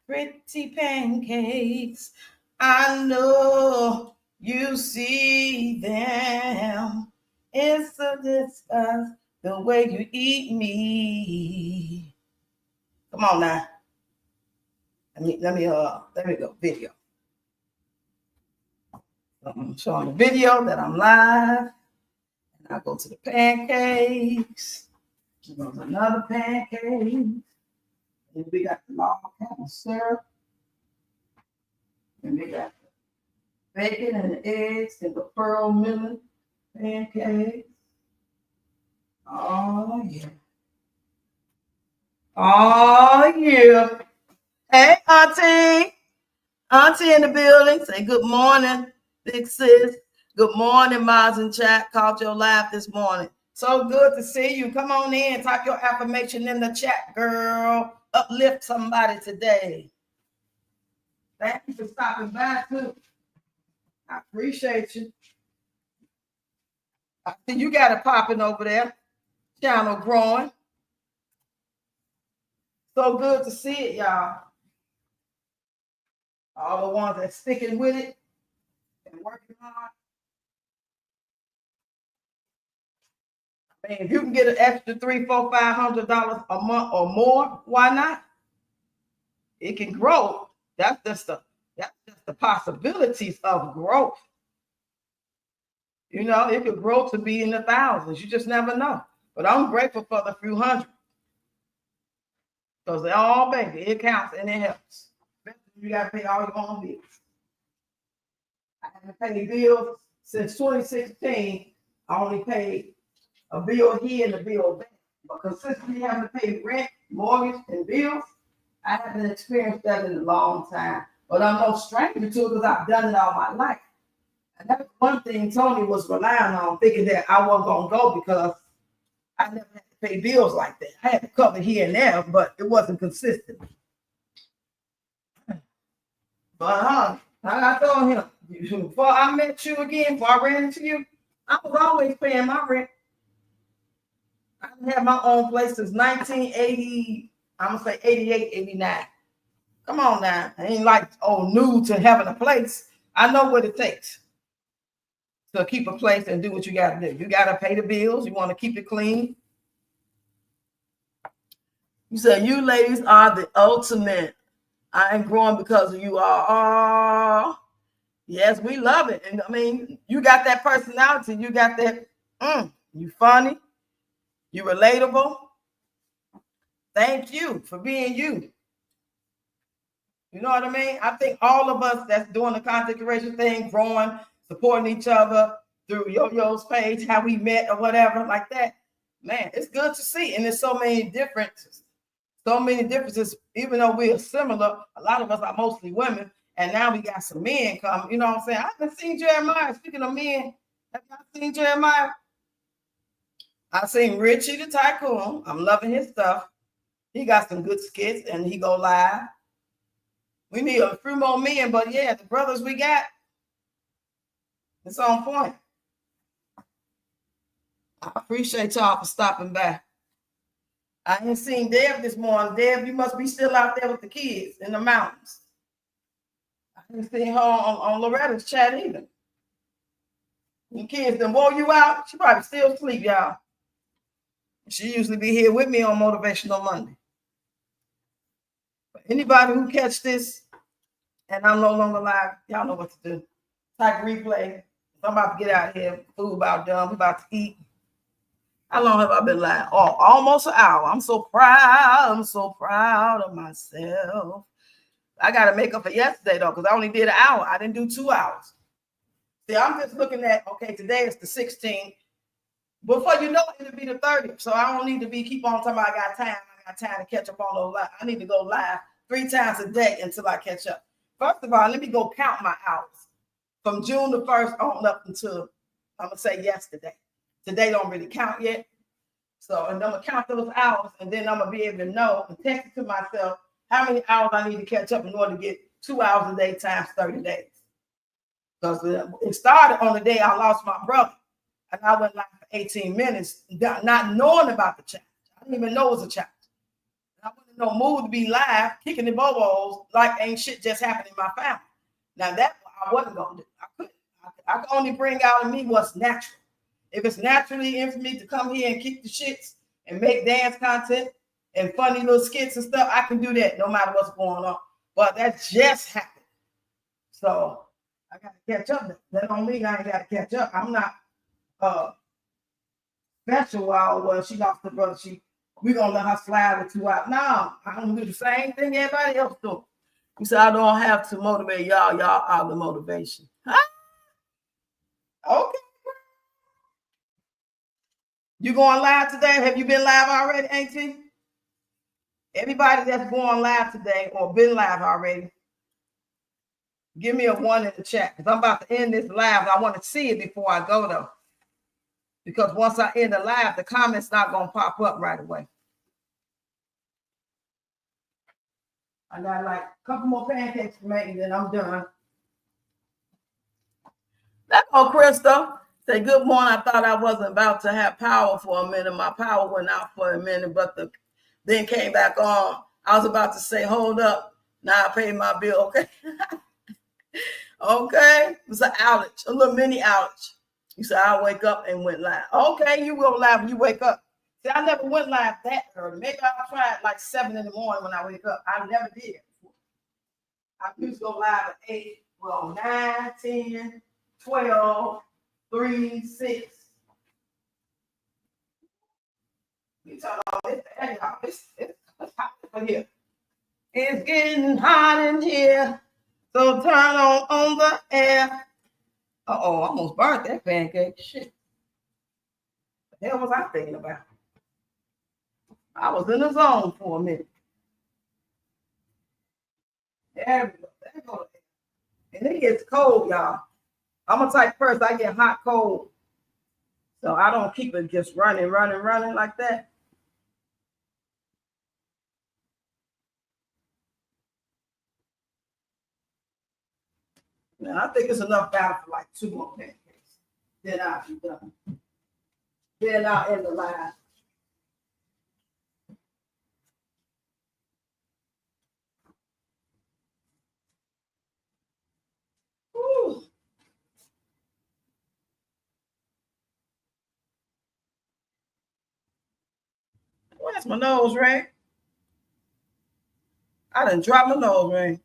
Pretty pancakes. I know you see them. It's a disgust the way you eat me. Come on now. Let me go. Video. I'm showing the video that I'm live. And I go to the pancakes. There's another pancake. And we got the long kind of syrup. And we got the bacon and the eggs and the pearl millet pancakes. Oh yeah. Oh yeah. Hey, Auntie. Auntie in the building. Say good morning, big sis. Good morning, Miles in chat. Caught your laugh this morning. So good to see you. Come on in. Type your affirmation in the chat, girl. Uplift somebody today. Thank you for stopping by, too. I appreciate you. I see you got it popping over there. Channel growing. So good to see it, y'all. All the ones that's sticking with it and working hard. Man, if you can get an extra $300, $400, $500 a month or more, why not? It can grow. That's just the possibilities of growth. You know, it could grow to be in the thousands. You just never know. But I'm grateful for the few hundred. Because they're all baby. It counts and it helps. You got to pay all your own bills. I haven't paid bills since 2016. I only paid a bill here and a bill there. But consistently having to pay rent, mortgage, and bills, I haven't experienced that in a long time. But I'm no stranger to it because I've done it all my life. And that's one thing Tony was relying on, thinking that I wasn't going to go because I never had to pay bills like that. I had to cover here and there, but it wasn't consistent. But I told him, before I met you again, before I ran into you, I was always paying my rent. I had my own place since 1980, I'm going to say 88, 89. Come on now. I ain't like, new to having a place. I know what it takes to keep a place and do what you got to do. You got to pay the bills. You want to keep it clean. You said you ladies are the ultimate. I ain't growing because of you all. Oh, yes, we love it. And I mean, you got that personality. You got that, you funny. You relatable. Thank you for being you. You know what I mean? I think all of us that's doing the content creation thing, growing, supporting each other through Yo-Yo's page, how we met or whatever like that, man, it's good to see. And there's so many differences. So many differences, even though we are similar, a lot of us are mostly women, and now we got some men come. You know what I'm saying? I haven't seen Jeremiah. Speaking of men, have you seen Jeremiah? I've seen Richie the Tycoon. I'm loving his stuff. He got some good skits, and he go live. We need a few more men, but yeah, the brothers we got, it's on point. I appreciate y'all for stopping by. I ain't seen Deb this morning. Deb, you must be still out there with the kids in the mountains. I didn't see her on Loretta's chat either. The kids done wore you out. She probably still asleep, y'all. She usually be here with me on Motivational Monday. But anybody who catch this and I'm no longer live, y'all know what to do. Type replay. I'm about to get out of here. Food about done. We about to eat. How long have I been live? Oh, almost an hour. I'm so proud. I'm so proud of myself. I got to make up for yesterday, though, because I only did an hour. I didn't do 2 hours. See, I'm just looking at, okay, today is the 16th. Before you know it, it'll be the 30th. So I don't need to keep on talking about I got time. I got time to catch up on those live. I need to go live 3 times a day until I catch up. First of all, let me go count my hours. From June the 1st on up until, I'm going to say yesterday. Today don't really count yet. So, and I'm going to count those hours, and then I'm going to be able to know and text it to myself how many hours I need to catch up in order to get 2 hours a day times 30 days. Because it started on the day I lost my brother, and I went live for 18 minutes, not knowing about the challenge. I didn't even know it was a challenge. I wasn't in no mood to be live, kicking the bobos like ain't shit just happened in my family. Now, that I wasn't going to do. I couldn't. I can only bring out in me what's natural. If it's naturally in for me to come here and kick the shits and make dance content and funny little skits and stuff, I can do that no matter what's going on. But that just happened. So I got to catch up. That don't mean I ain't got to catch up. I'm not special while she lost her brother. We're going to let her slide with 2 hours. No, I'm going to do the same thing everybody else do. You said I don't have to motivate y'all. Y'all are the motivation. Huh? Okay. You going live today? Have you been live already, Auntie? Everybody that's going live today or been live already, give me a 1 in the chat, because I'm about to end this live. I want to see it before I go, though. Because once I end the live, the comments not going to pop up right away. I got like a couple more pancakes to make, and then I'm done. That's all, Crystal. Say, good morning. I thought I wasn't about to have power for a minute. My power went out for a minute, but then came back on. I was about to say, hold up. Now I paid my bill. Okay. Okay. It was an outage, a little mini outage. You said I'll wake up and went live. Okay, you will live when you wake up. See, I never went live that early. Maybe I'll try it like 7 in the morning when I wake up. I never did. I used to go live at 8, 9, 10, 12, 3, 6. You turn on this. It's hot in here. It's getting hot in here. So turn on the air. Uh-oh, I almost burnt that pancake. Shit. The hell was I thinking about? I was in the zone for a minute. There we go. There go. And it gets cold, y'all. I'm a type of person, I get hot, cold. So I don't keep it just running like that. Now, I think it's enough battle for like 2 more pancakes. Then I'll be done. Then I'll end the line. Whew. Where's my nose, right? I done dropped my nose ring.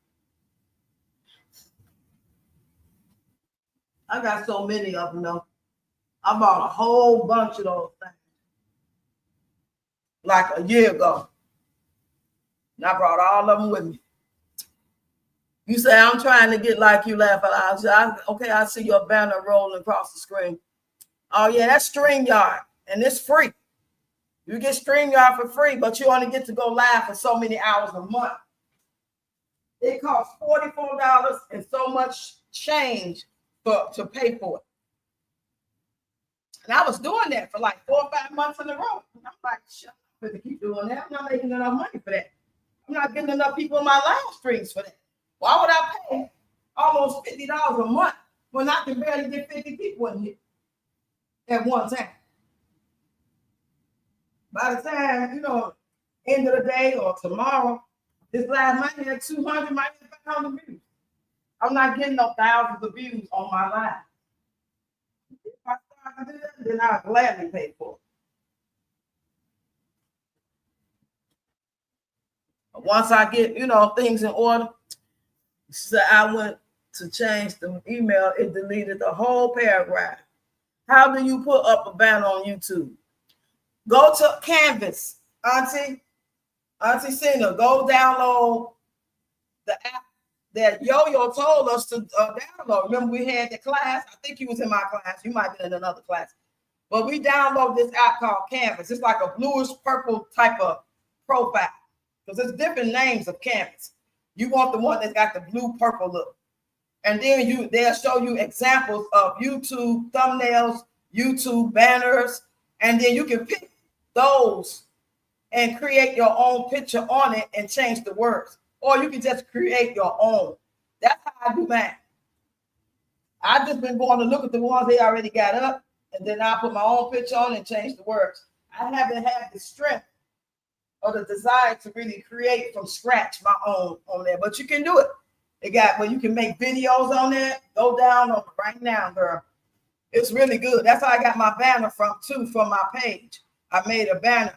I got so many of them though. I bought a whole bunch of those things like a year ago. And I brought all of them with me. You say, I'm trying to get like you, laugh out loud. Okay, I see your banner rolling across the screen. Oh, yeah, that's StreamYard, and it's free. You get StreamYard for free, but you only get to go live for so many hours a month. It costs $44 and so much change to pay for it. And I was doing that for like 4 or 5 months in a row. And I'm like, shut up, to keep doing that. I'm not making enough money for that. I'm not getting enough people in my live streams for that. Why would I pay almost $50 a month when I can barely get 50 people in here at one time? By the time, end of the day or tomorrow, this live might have 200, might have 500 views. I'm not getting no thousands of views on my live. If I start to do that, then I'll gladly pay for it. Once I get, things in order, so I went to change the email, it deleted the whole paragraph. How do you put up a banner on YouTube? Go to Canvas, Auntie Cena, go download the app that Yo-Yo told us to download. Remember, we had the class. I think you was in my class. You might be in another class. But we download this app called Canvas. It's like a bluish purple type of profile because there's different names of Canvas. You want the one that's got the blue purple look. And then they'll show you examples of YouTube thumbnails, YouTube banners, and then you can pick those and create your own picture on it and change the words. Or you can just create your own. That's how I do mine. I've just been going to look at the ones they already got up, and then I put my own picture on and change the words. I haven't had the strength or the desire to really create from scratch my own on there, but you can do it. They got where you can make videos on there. Go down on it right now, girl. It's really good. That's how I got my banner from my page. I made a banner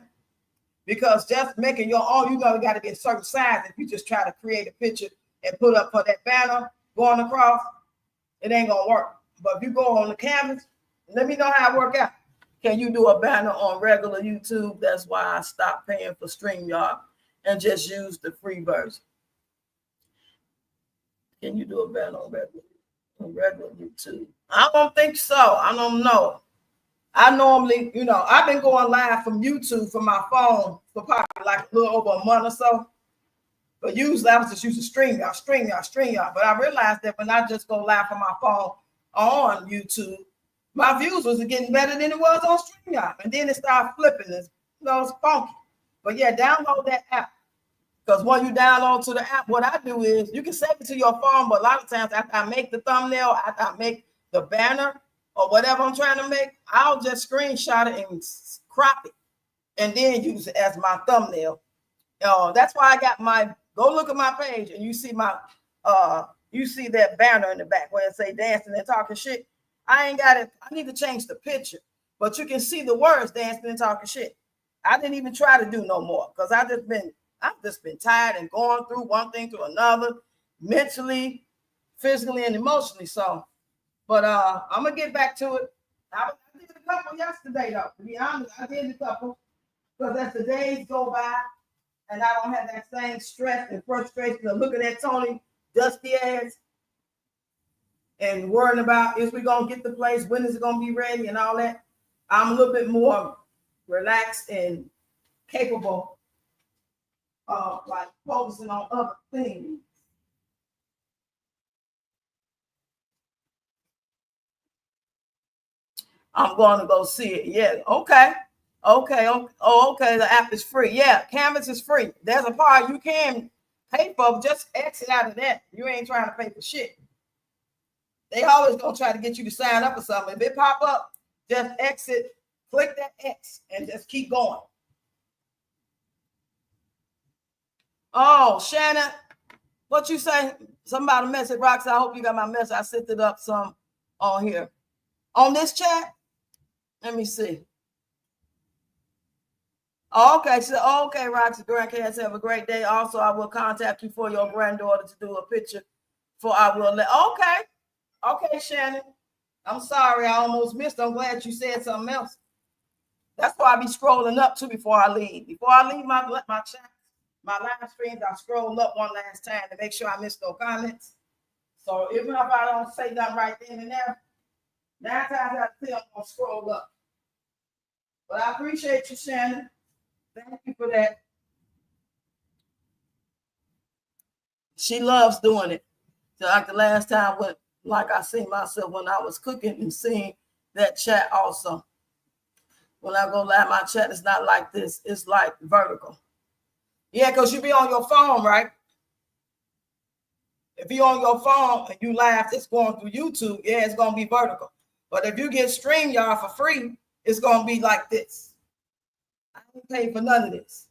because just making your own, got to be a certain size. If you just try to create a picture and put up for that banner going across, it ain't gonna work. But if you go on the canvas, let me know how it work out. Can you do a banner on regular YouTube? That's why I stopped paying for StreamYard and just use the free version. Can you do a banner on regular YouTube? I don't think so. I don't know. I normally, I've been going live from YouTube from my phone for probably like a little over a month or so. But usually I was just using StreamYard. But I realized that when I just go live from my phone on YouTube, my views was getting better than it was on StreamYard. And then it started flipping. It's funky. But yeah, download that app. Because when you download to the app, what I do is you can save it to your phone, but a lot of times after I make the thumbnail, after I make the banner or whatever I'm trying to make, I'll just screenshot it and crop it and then use it as my thumbnail. That's why I got go look at my page and you see you see that banner in the back where it say dancing and talking shit. I ain't got it. I need to change the picture, but you can see the words dancing and talking shit. I didn't even try to do no more because I've just been tired and going through one thing to another, mentally, physically, and emotionally. So, but I'm gonna get back to it. I did a couple yesterday, though. To be honest, I did a couple because as the days go by, and I don't have that same stress and frustration of looking at Tony dusty ass and worrying about is we gonna get the place, when is it gonna be ready, and all that. I'm a little bit more relaxed and capable of like focusing on other things. I'm going to go see it. Yeah. Okay. Oh, okay. The app is free. Yeah. Canvas is free. There's a part you can pay for. Just exit out of that. You ain't trying to pay for shit. They always gonna try to get you to sign up or something. If it pop up, just exit, click that X, and just keep going. Oh, Shannon, what you say? Somebody message Rox. I hope you got my message. I sent it up some on here. On this chat? Let me see. Okay, so okay, Roxy, grandkids, have a great day. Also, I will contact you for your granddaughter to do a picture. For I will let. Okay, Shannon. I'm sorry, I almost missed. I'm glad you said something else. That's why I be scrolling up too before I leave. Before I leave my chat, my live streams, I scroll up one last time to make sure I miss no comments. So even if I don't say nothing right then and there, 9 times out of 10, I'm gonna scroll up. But I appreciate you, Shannon. Thank you for that. She loves doing it. So like the last time when, like I seen myself when I was cooking and seeing that chat also. When I go live, my chat is not like this. It's like vertical. Yeah, because you be on your phone, right? If you're on your phone and you laugh, it's going through YouTube. Yeah, it's going to be vertical. But if you get StreamYard for free, it's going to be like this. I ain't paid for none of this.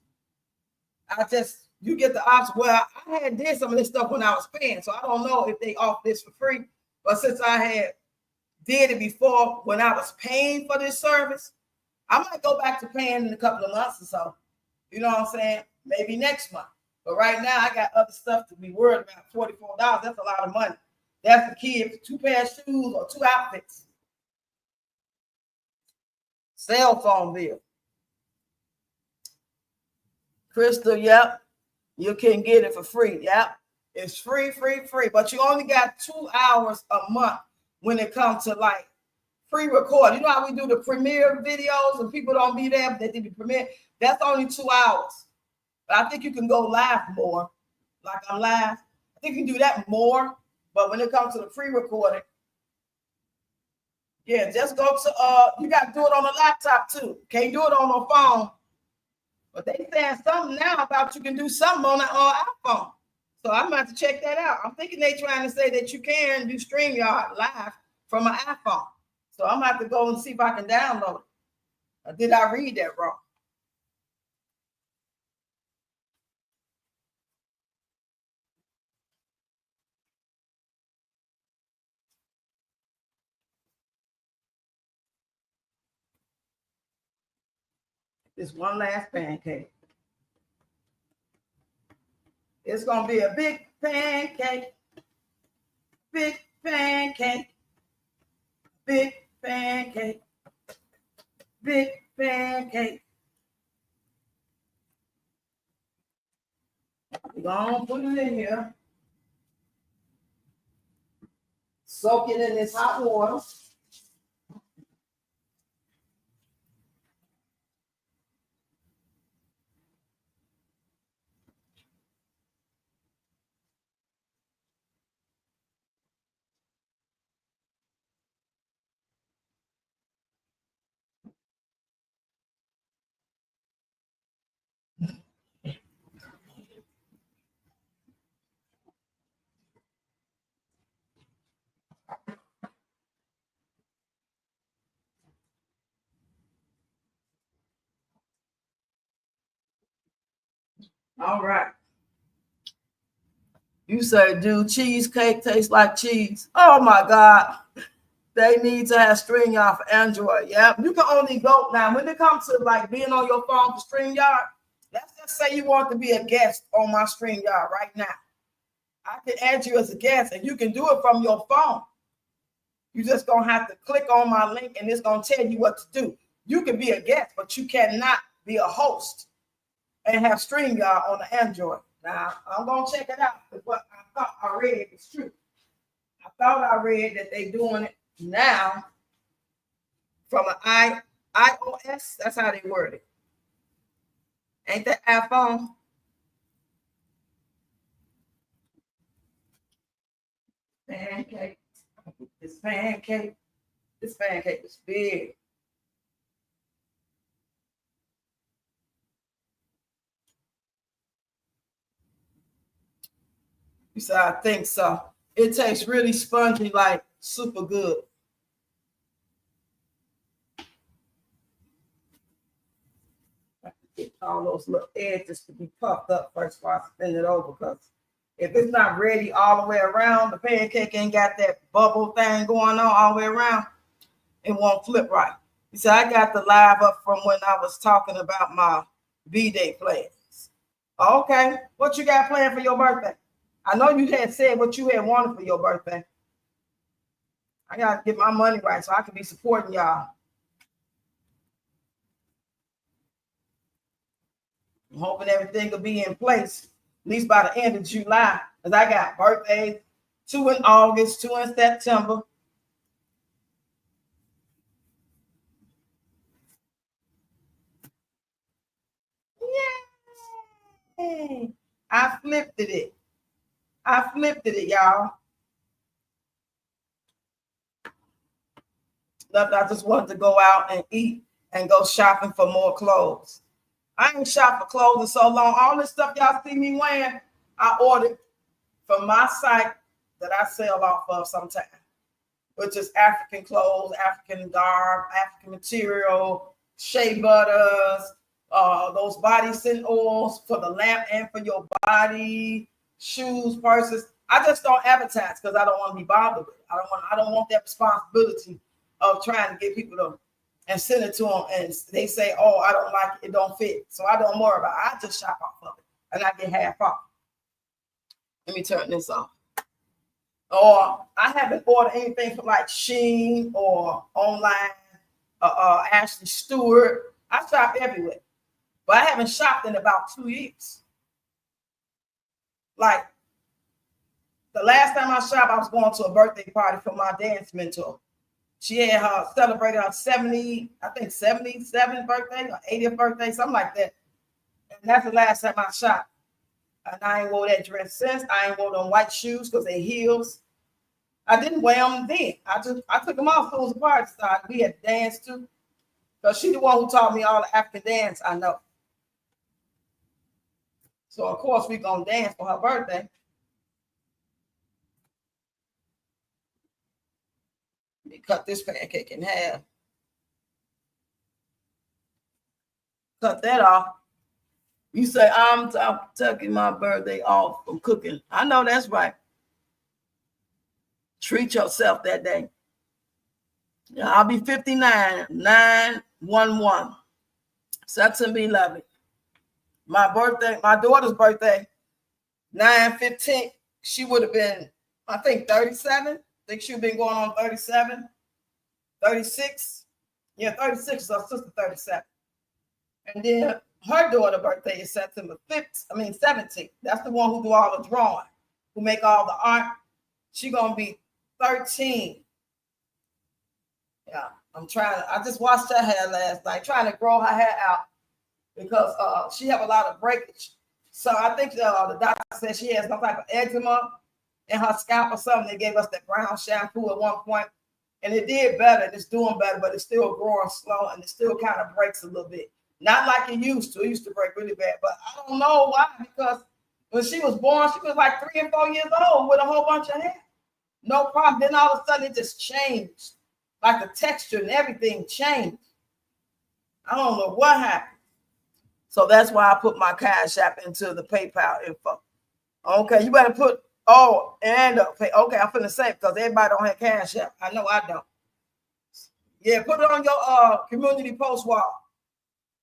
You get the option. Well, I had did some of this stuff when I was paying, so I don't know if they offer this for free. But since I had did it before when I was paying for this service, I might go back to paying in a couple of months or so. You know what I'm saying? Maybe next month. But right now, I got other stuff to be worried about. $44, that's a lot of money. That's the kids, 2 pairs of shoes or 2 outfits. Cell phone bill. Crystal, yep. You can get it for free. Yep. It's free. But you only got 2 hours a month when it comes to like pre-record. You know how we do the premiere videos and people don't be there, but they did the premiere? That's only 2 hours. But I think you can go live more. Like I'm live. I think you can do that more. But when it comes to the pre-recording, yeah, just go to you got to do it on a laptop too. Can't do it on a phone. But they saying something now about you can do something on an iPhone. So I'm about to check that out. I'm thinking they trying to say that you can do StreamYard live from an iPhone. So I'm about to go and see if I can download it. Or did I read that wrong? This one last pancake. It's going to be a big pancake. Big pancake. Big pancake. Big pancake. We're going to put it in here. Soak it in this hot water. All right. You say, do cheesecake taste like cheese? Oh my God. They need to have StreamYard for Android. Yeah. You can only go now when it comes to like being on your phone for StreamYard. Let's just say you want to be a guest on my StreamYard right now. I can add you as a guest and you can do it from your phone. You just gonna have to click on my link and it's gonna tell you what to do. You can be a guest, but you cannot be a host and have StreamYard on the Android. Now, I'm going to check it out. What I thought I read is true. I thought I read that they're doing it now from an iOS. That's how they word it. Ain't that iPhone? Pancake. This pancake. This pancake is big. You said, I think so. It tastes really spongy, like super good. I have to get all those little edges to be puffed up first before I spin it over, because if it's not ready all the way around, the pancake ain't got that bubble thing going on all the way around, it won't flip right. You see, I got the live up from when I was talking about my B-Day plans. Okay, what you got planned for your birthday? I know you had said what you had wanted for your birthday. I got to get my money right so I can be supporting y'all. I'm hoping everything will be in place, at least by the end of July, because I got birthdays, 2 in August, 2 in September. Yay! I flipped it. Y'all. I just wanted to go out and eat and go shopping for more clothes. I ain't shopped for clothes in so long. All this stuff y'all see me wearing, I ordered from my site that I sell off of sometimes, which is African clothes, African garb, African material, shea butters, those body scent oils for the lamp and for your body, shoes, purses. I just don't advertise because I don't want to be bothered with it. I don't want that responsibility of trying to get people to and send it to them, and they say, "Oh, I don't like it, it don't fit," so I don't worry about it. I just shop off of it, and I get half off. Let me turn this off. Or I haven't ordered anything from like Shein or online, Ashley Stewart. I shop everywhere, but I haven't shopped in about 2 years. Like the last time I shopped, I was going to a birthday party for my dance mentor. She had celebrated her 77th birthday or 80th birthday, something like that. And that's the last time I shopped. And I ain't wore that dress since. I ain't wore them white shoes because they heels. I didn't wear them then. I took them off. So it was a party started. We had to dance too. Because she's the one who taught me all the African dance I know. So of course we're gonna dance for her birthday. Let me cut this pancake in half. Cut that off. You say I'm taking my birthday off from cooking. I know that's right. Treat yourself that day. Yeah, I'll be 59, 9/11. September 11th. My birthday, my daughter's birthday, 9/15. She would have been, I think, 37. I think she would have been going on 37, 36. Yeah, 36 is her sister, 37. And then her daughter's birthday is September 17th. That's the one who do all the drawing, who make all the art. She gonna be 13. Yeah, I just washed her hair last night, trying to grow her hair out because she have a lot of breakage. So I think the doctor said she has some type of eczema in her scalp or something. They gave us that brown shampoo at one point, and it did better. And it's doing better, but it's still growing slow, and it still kind of breaks a little bit. Not like it used to. It used to break really bad, but I don't know why. Because when she was born, she was like 3 and 4 years old with a whole bunch of hair. No problem. Then all of a sudden it just changed. Like the texture and everything changed. I don't know what happened. So that's why I put my Cash App into the PayPal info. Okay, you better put and okay, I'm finna say because everybody don't have Cash App. I know I don't. Yeah, put it on your community post wall.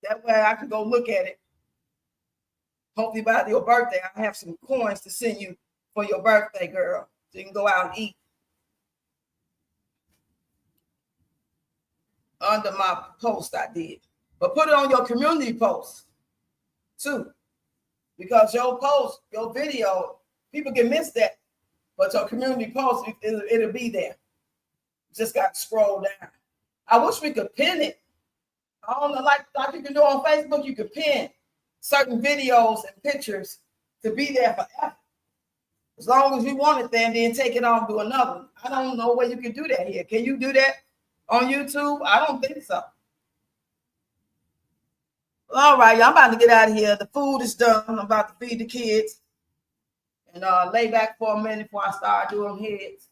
That way I can go look at it. Hopefully by your birthday, I have some coins to send you for your birthday, girl. So you can go out and eat. Under my post I did. But put it on your community post too. Because your post, your video, people can miss that. But your community post, it'll be there. Just got to scroll down. I wish we could pin it. I don't know, like you can do on Facebook, you can pin certain videos and pictures to be there forever. As long as you want it there, and then take it off and do another one. I don't know where you can do that here. Can you do that on YouTube? I don't think so. All right, y'all, I'm about to get out of here. The food is done. I'm about to feed the kids and lay back for a minute before I start doing heads.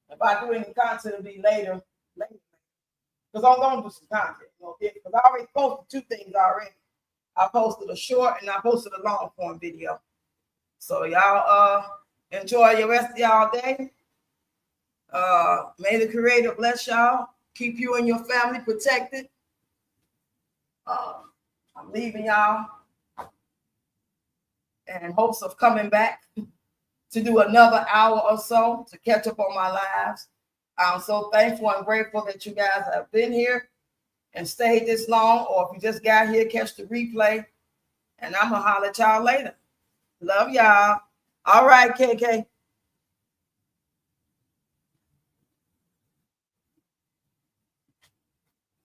If I do any content, it'll be later. Because I'm going to do some content. Because I already posted 2 things already. I posted a short and I posted a long form video. So y'all enjoy your rest of y'all day. May the Creator bless y'all. Keep you and your family protected. I'm leaving y'all in hopes of coming back to do another hour or so to catch up on my lives. I'm so thankful and grateful that you guys have been here and stayed this long, or if you just got here, catch the replay. And I'm going to holler at y'all later. Love y'all. All right, KK.